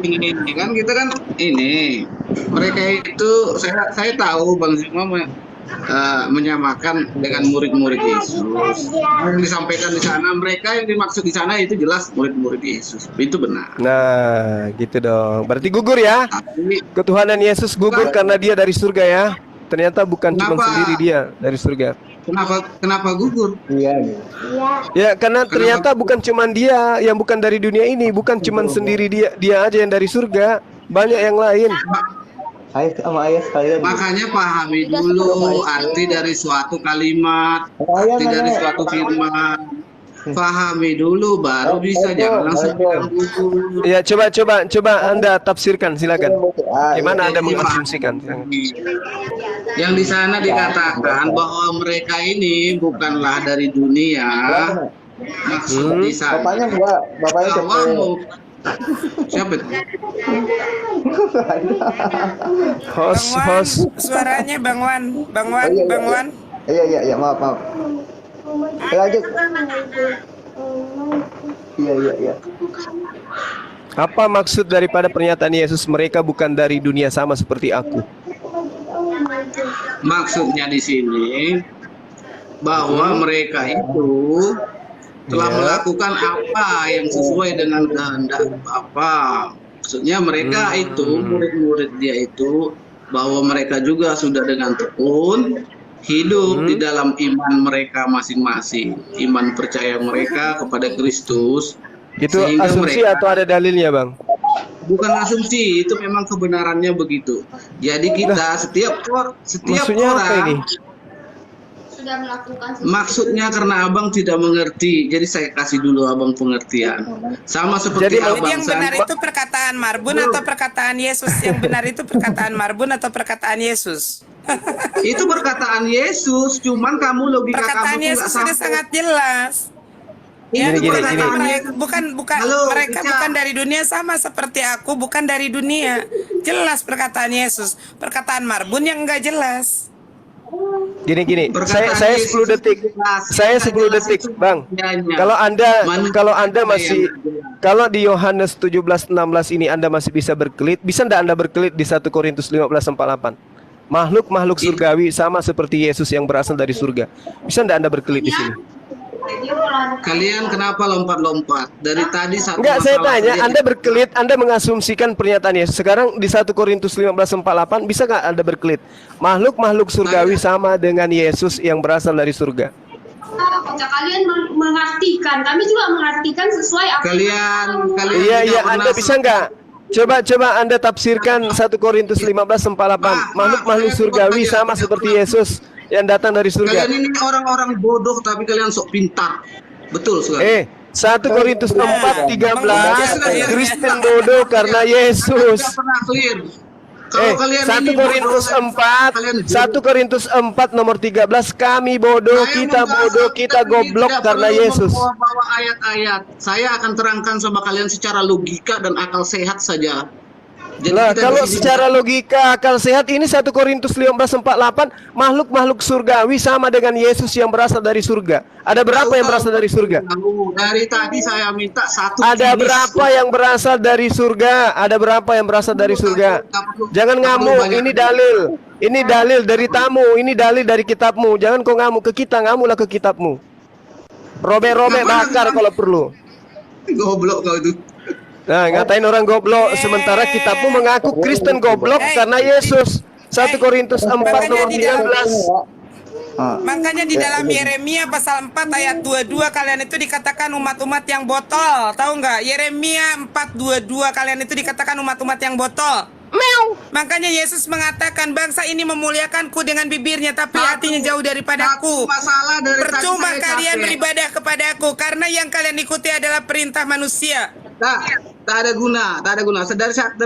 Ini kan kita kan ini mereka itu saya tahu Bang Zuma menyamakan dengan murid-murid Yesus. Yang disampaikan di sana, mereka yang dimaksud di sana itu jelas murid-murid Yesus. Itu benar. Nah, gitu dong. Berarti gugur ya? Ketuhanan Yesus gugur karena dia dari surga ya? Ternyata bukan cuma sendiri dia dari surga. Kenapa gugur? Iya. Ya, karena ternyata bukan cuma dia yang bukan dari dunia ini, bukan cuma sendiri dia aja yang dari surga, banyak yang lain. Ayah sekalian. Makanya pahami dulu arti dari suatu kalimat, arti dari suatu firman. Pahami dulu baru bisa, jangan langsung bilang gugur. Ya, coba Anda tafsirkan, silakan. Gimana Anda mengasumsikan? Yang di sana dikatakan bahwa mereka ini bukanlah dari dunia. Maksud di sana. Bapaknya siapa itu? Host. Suaranya Bang Wan. Iya, maaf. Lanjut. Iya. Apa maksud daripada pernyataan Yesus mereka bukan dari dunia sama seperti aku? Maksudnya di sini bahwa mereka itu telah melakukan apa yang sesuai dengan kehendak Bapa. Maksudnya mereka itu murid-murid dia itu bahwa mereka juga sudah dengan tekun hidup di dalam iman mereka masing-masing, iman percaya mereka kepada Kristus. Itu asumsi atau ada dalilnya, Bang? Bukan asumsi, itu memang kebenarannya begitu. Jadi kita setiap orang Sudah melakukan maksudnya karena abang tidak mengerti, jadi saya kasih dulu abang pengertian. Sama seperti abang. Jadi yang benar itu perkataan Marbun atau perkataan Yesus? Yang benar itu perkataan Marbun atau perkataan Yesus? Itu perkataan Yesus, cuman kamu logika perkataan kamu Yesus sudah sangat jelas. Ya, Gini. Halo, Mereka bukan dari dunia sama seperti aku, bukan dari dunia. Jelas perkataan Yesus. Perkataan Marbun yang enggak jelas. Gini. Saya 10 detik. Saya 10 detik, Bang. Kalau Anda masih kalau di Yohanes 17:16 ini Anda masih bisa berkelit, bisa enggak Anda berkelit di 1 Korintus 15:48? Makhluk surgawi sama seperti Yesus yang berasal dari surga. Bisa enggak Anda berkelit di sini? Kalian kenapa lompat-lompat? Dari tadi satu enggak, saya masalah tanya, saja. Anda berkelit, Anda mengasumsikan pernyataan Yesus. Sekarang di 1 Korintus 15:48 bisa nggak Anda berkelit? Makhluk surgawi sama dengan Yesus yang berasal dari surga. Kalian mengartikan, kami juga mengartikan sesuai apa Kalian Iya, Anda bisa nggak? Coba Anda tafsirkan 1 Korintus 15:48. Makhluk surgawi sama seperti Yesus yang datang dari surga. Kalian ini orang-orang bodoh tapi kalian sok pintar. Betul sekali. 1 Korintus 4:13 Kristen bodoh karena Yesus. Kalau kalian 1 ini Korintus bodoh, 4 nomor 13 kami bodoh, kita goblok karena Yesus. Bawa ayat-ayat. Saya akan terangkan sama kalian secara logika dan akal sehat saja. Jadi Kalau secara logika akal sehat ini 1 Korintus 15:48 makhluk surgawi sama dengan Yesus yang berasal dari surga. Ada berapa yang berasal dari surga? Dari tadi saya minta satu. Ada berapa yang berasal dari surga? Ada berapa yang berasal dari surga? Jangan ngamuk, ini dalil. Ini dalil dari tamu, ini dalil dari kitabmu. Jangan kau ngamuk ke kita, ngamulah ke kitabmu. Robek-robek bakar kalau perlu. Goblok kau itu. Nah, ngatain orang goblok, sementara kitabmu mengaku Kristen goblok karena Yesus. 1 Korintus 4 nomor 19. Makanya di dalam Yeremia pasal 4 ayat 22 kalian itu dikatakan umat-umat yang botol. Tahu nggak? Yeremia 4:22 kalian itu dikatakan umat-umat yang botol. Makanya Yesus mengatakan bangsa ini memuliakanku dengan bibirnya tapi hatinya jauh daripadaku. Percuma kalian beribadah kepadaku karena yang kalian ikuti adalah perintah manusia. Tak ada guna. Dari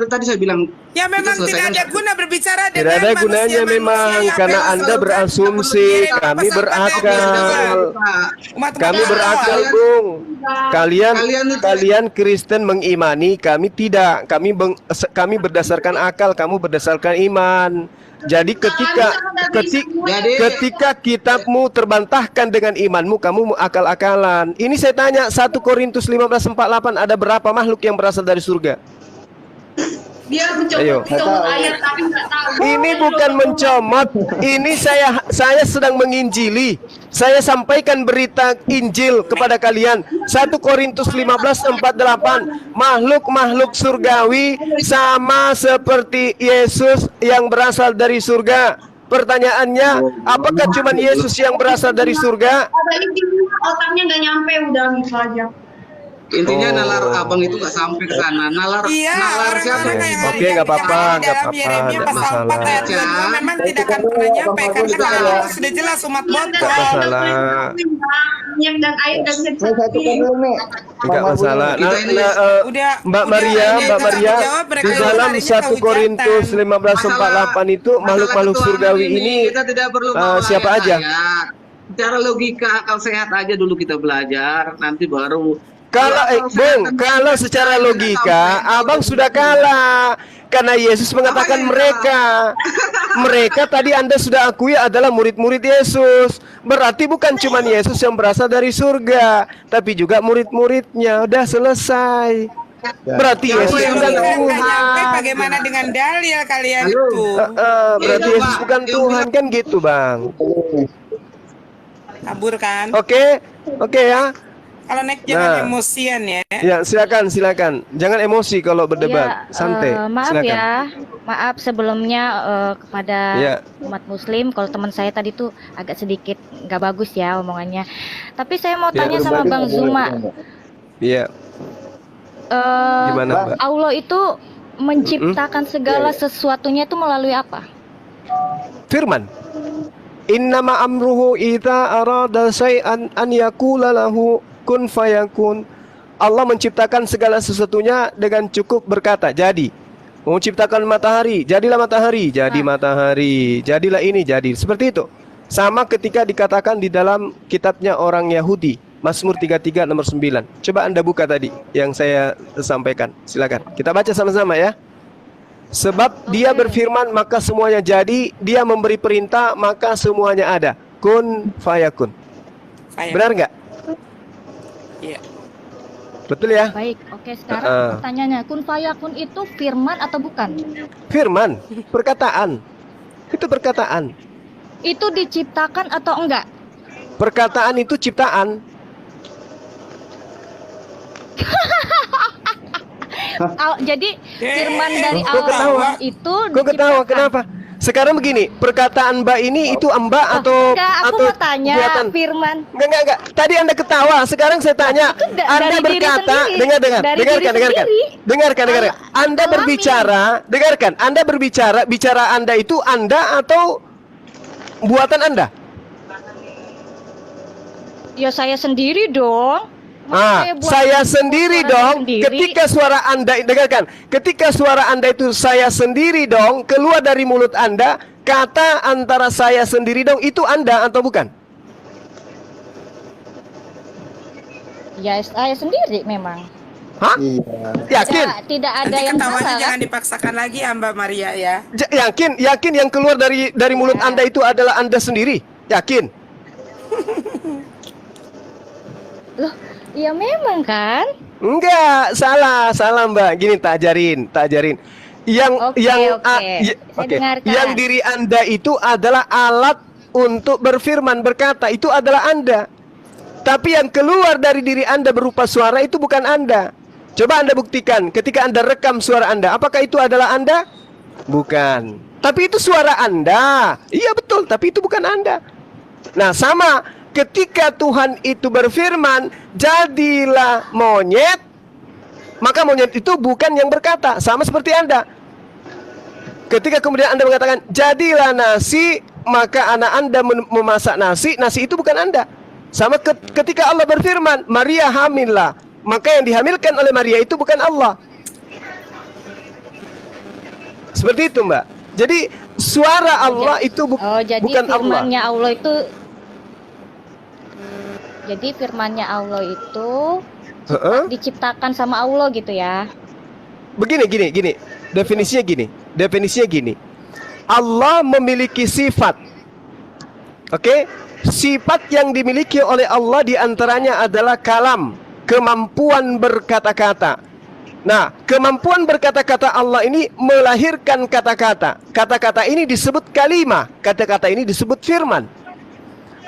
tadi saya bilang. Ya memang tidak ada guna berbicara dengan Tidak ada gunanya manusia, memang karena Anda berasumsi, kami berakal. Kami berakal, Bung. Kalian Kristen mengimani, kami tidak. Kami berdasarkan akal, kamu berdasarkan iman. Jadi ketika kitabmu terbantahkan dengan imanmu, kamu akal-akalan. Ini saya tanya, 1 Korintus 15:48 ada berapa makhluk yang berasal dari surga? Dia mencomot ayat tapi nggak tahu. Ini bukan mencomot, ini saya sedang menginjili. Saya sampaikan berita Injil kepada kalian. 1 Korintus 15:48, makhluk-makhluk surgawi sama seperti Yesus yang berasal dari surga. Pertanyaannya, apakah cuma Yesus yang berasal dari surga? Otaknya nggak nyampe, udah gitu aja. Intinya nalar abang itu nggak sampai ke sana. Nalar siapa? Oke, nggak apa-apa, nggak masalah. Memang tidak akan pernah nyampe karena kalau sudah jelas umat botol. Nggak masalah. Minyak dan air dan Nggak masalah. Mbak Maria, di dalam 1 Korintus 15:48 itu makhluk-makhluk surgawi ini siapa aja? Cara logika akal sehat aja dulu kita belajar, nanti baru. Kalau secara logika, abang sudah kalah. Karena Yesus mengatakan mereka tadi Anda sudah akui adalah murid-murid Yesus. Berarti bukan cuma Yesus yang berasal dari surga, tapi juga murid-muridnya. Udah selesai. Berarti Yesus bukan Tuhan. Bagaimana dengan dalil kalian itu? Berarti Yesus bukan Tuhan, kan gitu, Bang. Kabur kan? Oke ya. Kalau naik jangan emosian ya. Ya, silakan. Jangan emosi kalau berdebat. Santai. Maaf silakan. ya. Maaf sebelumnya kepada umat muslim kalau teman saya tadi tuh agak sedikit nggak bagus ya omongannya. Tapi saya mau tanya sama Bang Zuma. Iya. Gimana, Mbak? Allah itu menciptakan segala sesuatunya itu melalui apa? Firman. Innama amruhu idza arada syai'an an yaqula lahu kun fayakun. Allah menciptakan segala sesuatunya dengan cukup berkata jadi. Menciptakan matahari, jadilah matahari, jadi matahari, jadilah ini, jadi. Seperti itu. Sama ketika dikatakan di dalam kitabnya orang Yahudi, Mazmur 33 nomor 9. Coba Anda buka tadi yang saya sampaikan. Silakan. Kita baca sama-sama ya. Sebab dia berfirman maka semuanya jadi, dia memberi perintah maka semuanya ada. Kun fayakun. Benar nggak? Iya. Betul ya? Baik, oke, sekarang pertanyaannya, kun fayakun itu firman atau bukan? Firman, perkataan. Itu perkataan. Itu diciptakan atau enggak? Perkataan itu ciptaan. Jadi firman dari Allah itu Kok ketawa? Kenapa? Sekarang begini, perkataan Mbak ini itu Mbak atau aku mau tanya buatan? firman. Enggak. Tadi Anda ketawa, sekarang saya tanya. Anda berkata, dengarkan. Anda berbicara, dengarkan. Anda bicara Anda itu Anda atau buatan Anda? Ya saya sendiri dong. Saya sendiri dong. Ketika suara Anda, dengarkan. Ketika suara Anda itu saya sendiri dong, keluar dari mulut Anda, kata antara saya sendiri dong, itu Anda atau bukan? Ya saya sendiri memang. Hah? Yakin? Tidak ada yang salah. Jangan dipaksakan lagi ya Mbak Maria ya. Yakin yang keluar dari mulut Anda itu adalah Anda sendiri? Yakin? Loh, ya memang kan? Enggak, salah Mbak. Gini tak ajarin. Yang diri Anda itu adalah alat untuk berfirman berkata, itu adalah Anda. Tapi yang keluar dari diri Anda berupa suara itu bukan Anda. Coba Anda buktikan ketika Anda rekam suara Anda, apakah itu adalah Anda? Bukan. Tapi itu suara Anda. Iya betul, tapi itu bukan Anda. Nah, sama ketika Tuhan itu berfirman, jadilah monyet, maka monyet itu bukan yang berkata. Sama seperti Anda. Ketika kemudian Anda mengatakan, jadilah nasi, maka anak Anda memasak nasi, nasi itu bukan Anda. Sama ketika Allah berfirman, Maria hamillah, maka yang dihamilkan oleh Maria itu bukan Allah. Seperti itu, Mbak. Jadi suara Allah itu jadi bukan Allah. firman-Nya Allah itu jadi firman-Nya Allah itu diciptakan sama Allah gitu ya. Begini. Definisinya gini. Allah memiliki sifat. Oke? Sifat yang dimiliki oleh Allah diantaranya adalah kalam, kemampuan berkata-kata. Nah, kemampuan berkata-kata Allah ini melahirkan kata-kata. Kata-kata ini disebut kalimah. Kata-kata ini disebut firman.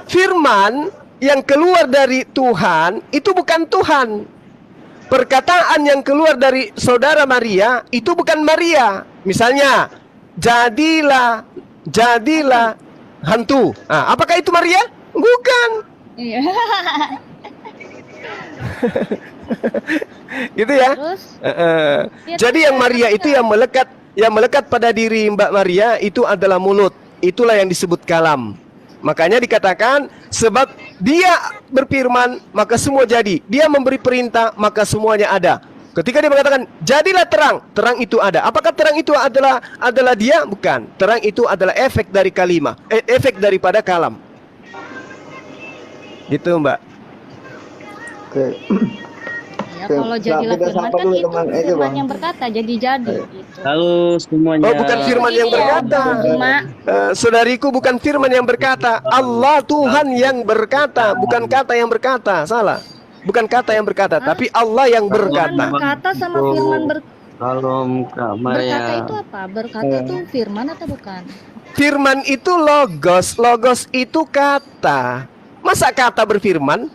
Firman yang keluar dari Tuhan itu bukan Tuhan. Perkataan yang keluar dari saudara Maria itu bukan Maria. Misalnya, jadilah hantu. Nah, apakah itu Maria? Bukan. Iya. Gitu ya. Jadi yang Maria itu yang melekat pada diri Mbak Maria itu adalah mulut. Itulah yang disebut kalam. Makanya dikatakan sebab dia berfirman maka semua jadi. Dia memberi perintah maka semuanya ada. Ketika dia mengatakan jadilah terang, terang itu ada. Apakah terang itu adalah dia? Bukan. Terang itu adalah efek dari kalimah, efek daripada kalam. Gitu, Mbak. Oke. Ya, kalau jadilah firman kan itu firman yang berkata jadi gitu. Halo semuanya. Oh, bukan firman yang berkata. Saudariku, bukan firman yang berkata. Allah Tuhan yang berkata, bukan kata yang berkata. Salah. Bukan kata yang berkata, tapi Allah yang berkata. Berkata sama firman Salam Kak Maya. berkata itu apa? Berkata itu firman atau bukan? Firman itu logos, logos itu kata. Masa kata berfirman?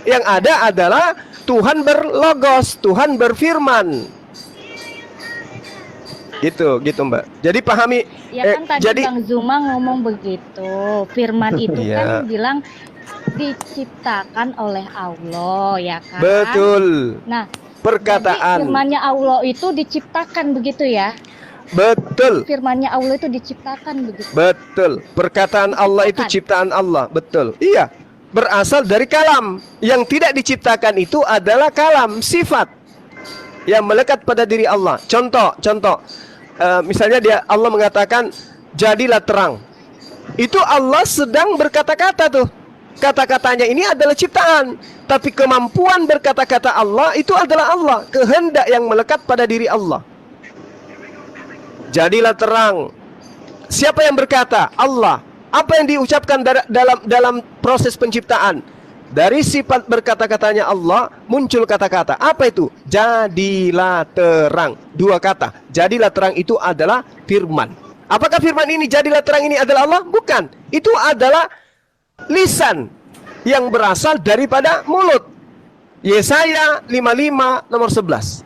Yang ada adalah Tuhan berlogos, Tuhan berfirman. Gitu Mbak. Jadi pahami. Ya kan tadi Bang Zuma ngomong begitu. Firman itu kan bilang diciptakan oleh Allah, ya kan? Betul. Nah, perkataan. Firman-Nya Allah itu diciptakan begitu ya? Betul. Firman-Nya Allah itu diciptakan begitu. Betul. Perkataan Allah itu ciptaan Allah. Betul. Iya. Berasal dari kalam. Yang tidak diciptakan itu adalah kalam, sifat yang melekat pada diri Allah. Contoh. Misalnya Allah mengatakan jadilah terang. Itu Allah sedang berkata-kata tuh. Kata-katanya ini adalah ciptaan, tapi kemampuan berkata-kata Allah itu adalah Allah, kehendak yang melekat pada diri Allah. Jadilah terang. Siapa yang berkata? Allah. Apa yang diucapkan dalam proses penciptaan? Dari sifat berkata-katanya Allah muncul kata-kata. Apa itu? Jadilah terang. Dua kata. Jadilah terang itu adalah firman. Apakah firman ini jadilah terang ini adalah Allah? Bukan. Itu adalah lisan yang berasal daripada mulut. Yesaya 55 nomor 11.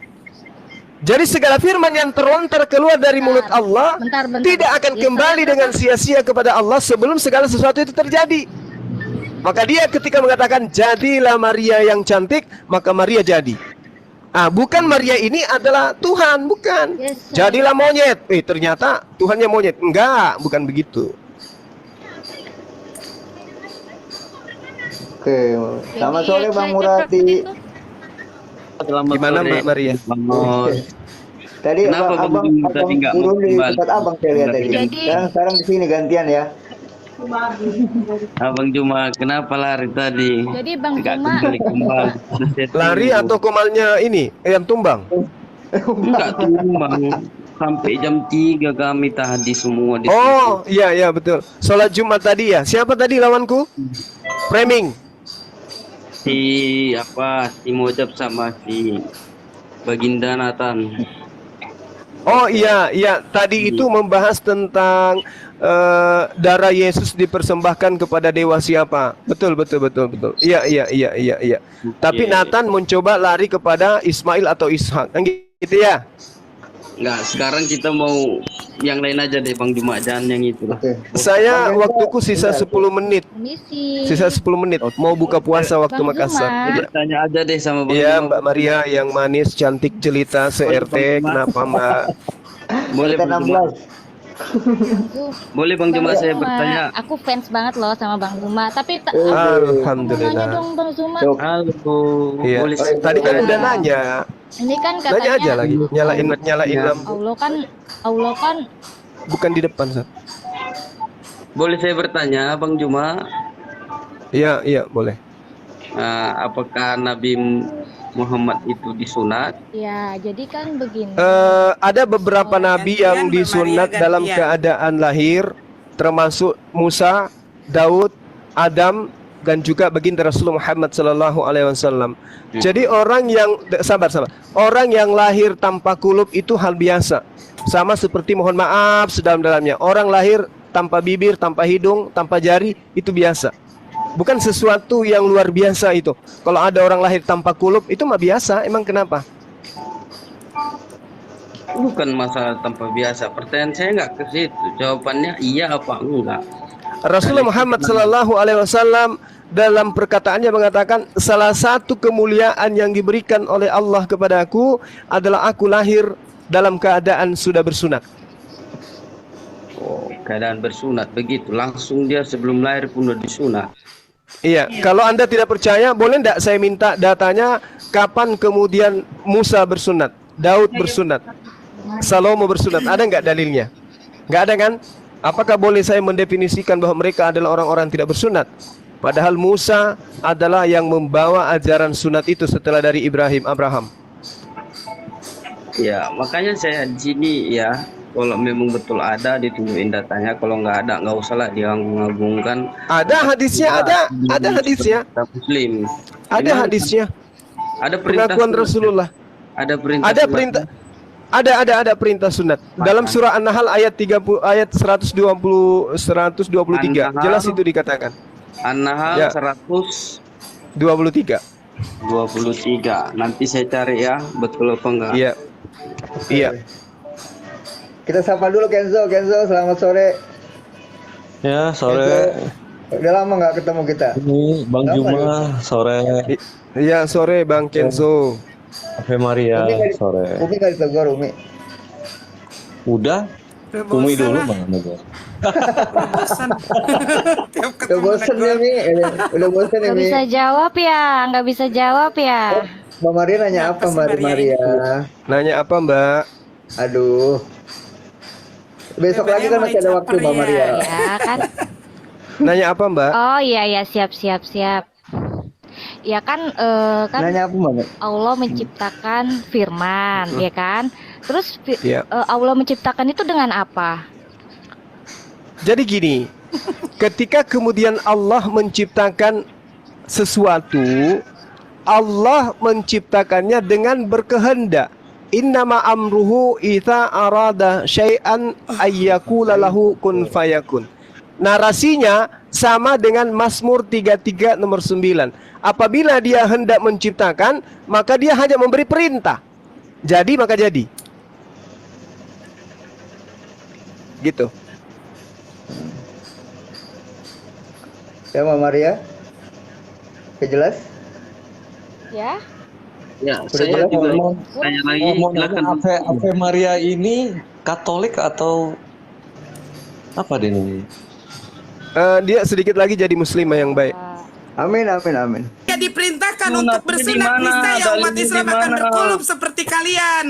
Jadi segala firman yang terlontar keluar dari mulut Allah tidak akan kembali dengan sia-sia kepada Allah sebelum segala sesuatu itu terjadi. Maka dia ketika mengatakan jadilah Maria yang cantik, maka Maria jadi. Bukan Maria ini adalah Tuhan, bukan. Jadilah monyet. Ternyata Tuhannya monyet. Enggak, bukan begitu. Oke, selamat sore Bang Murati. Gimana Mbak Maria? Tadi abang turun di tempat abang saya lihat tadi. Sekarang di sini gantian ya. Abang Juma, kenapa lari tadi? Jadi Bang Juma lari atau komalnya ini yang tumbang? Enggak tumbang. Sampai jam 3 kami tadi semua di Oh, iya betul. Sholat Jumat tadi ya. Siapa tadi lawanku? Framing. Si Mojab sama si Baginda Nathan. Oh iya, iya. Tadi itu membahas tentang darah Yesus dipersembahkan kepada dewa siapa? Betul, betul, betul, betul. Iya, iya, iya, iya, iya. Tapi Nathan mencoba lari kepada Ismail atau Ishak, kan gitu ya? Enggak, sekarang kita mau yang lain aja deh Bang Juma, jangan yang itu lah. Saya waktuku sisa 10 menit. Permisi. Sisa 10 menit. Mau buka puasa waktu Bang Makassar. Zuma. Tanya aja deh sama Bang Iya, Juma. Mbak Maria yang manis, cantik, jelita, se-RT. Kenapa, Mbak? Boleh Bang Juma. Boleh Bang Juma saya bertanya. Aku fans banget loh sama Bang Zuma. Tapi Alhamdulillah. nanya dong Bang Zuma. Halo. Iya. Boleh Tadi kan udah nanya. Ini kan Nanya aja katanya lagi. Nyalain lampu. Allah kan Bukan di depan, Sat. Boleh saya bertanya Bang Juma? Iya, iya, boleh. Apakah Nabi Muhammad itu disunat? ya jadi kan begini. Ada beberapa nabi yang Mbak disunat Maria dalam gantian. keadaan lahir, termasuk Musa, Daud, Adam, dan juga baginda Rasulullah Muhammad sallallahu alaihi wasallam. Jadi orang yang sabar. Orang yang lahir tanpa kulub itu hal biasa. Sama seperti mohon maaf sedalam-dalamnya. Orang lahir tanpa bibir, tanpa hidung, tanpa jari itu biasa. Bukan sesuatu yang luar biasa itu. Kalau ada orang lahir tanpa kulub itu mah biasa. Emang kenapa? Bukan masalah tanpa biasa. Pertanyaan saya nggak ke situ. Jawabannya iya apa enggak. Rasulullah Muhammad sallallahu alaihi wasallam dalam perkataannya mengatakan salah satu kemuliaan yang diberikan oleh Allah kepadaku adalah aku lahir dalam keadaan sudah bersunat. Oh, keadaan bersunat begitu. Langsung dia sebelum lahir pun udah disunat. Iya, kalau Anda tidak percaya, boleh enggak saya minta datanya kapan kemudian Musa bersunat, Daud bersunat, Salomo bersunat, ada enggak dalilnya? Enggak ada kan? Apakah boleh saya mendefinisikan bahwa mereka adalah orang-orang tidak bersunat? Padahal Musa adalah yang membawa ajaran sunat itu setelah dari Abraham. Ya, makanya saya di sini ya, kalau memang betul ada ditunjukin datanya, kalau nggak ada nggak usah lah dia mengagungkan. Ada hadisnya, ada hadisnya. Muslim. Ada Memang hadisnya. Ada perintah Pengakuan sunat. Rasulullah. Ada perintah. Ada sunat. perintah. Ada perintah sunat. Dalam surah An-Nahl ayat 30 ayat 123. An-Nahl. Jelas itu dikatakan. An-Nahl Ya. 123. 23. Nanti saya cari ya, betul apa enggak? Iya. Iya. Kita sapa dulu Kenzo, selamat sore. Ya, sore. Udah lama nggak ketemu kita. Ini Bang Lama Juma, ya? sore. Iya, sore Bang Kenzo. Ave Maria, sore. Umi nggak ditegur, Umi. Udah? Umi dulu Bang Nego. Udah bosen ya, Mi. Udah bosen ya, Nggak Mi. bisa jawab ya, nggak bisa jawab ya. Mbak Maria nanya apa, Mbak Maria? Nanya apa, Mbak? Aduh. Besok lagi kan masih ada waktu, Mbak Maria. Ya kan. Nanya apa, Mbak? Oh iya siap. Ya kan Nanya apa, Mbak? Allah menciptakan firman, ya kan? Terus Iya. Allah menciptakan itu dengan apa? Jadi gini, ketika kemudian Allah menciptakan sesuatu, Allah menciptakannya dengan berkehendak. Innama amruhu idza arada syai'an ayyakula lahu kun fayakun. Narasinya sama dengan Mazmur 33 nomor 9. Apabila dia hendak menciptakan, maka dia hanya memberi perintah. Jadi maka jadi. Gitu. Ya, Mbak Maria. Jelas? Ya. Ya, Udah saya jelas? juga tanya lagi. Mau Silakan. nanya, Ave Maria ini Katolik atau apa deh ini? Dia sedikit lagi jadi muslimah yang baik. Amin. Ya diperintahkan Sunatnya untuk di bersunat, mana? niscaya umat Dalilnya Islam di akan mana? berkulub seperti kalian.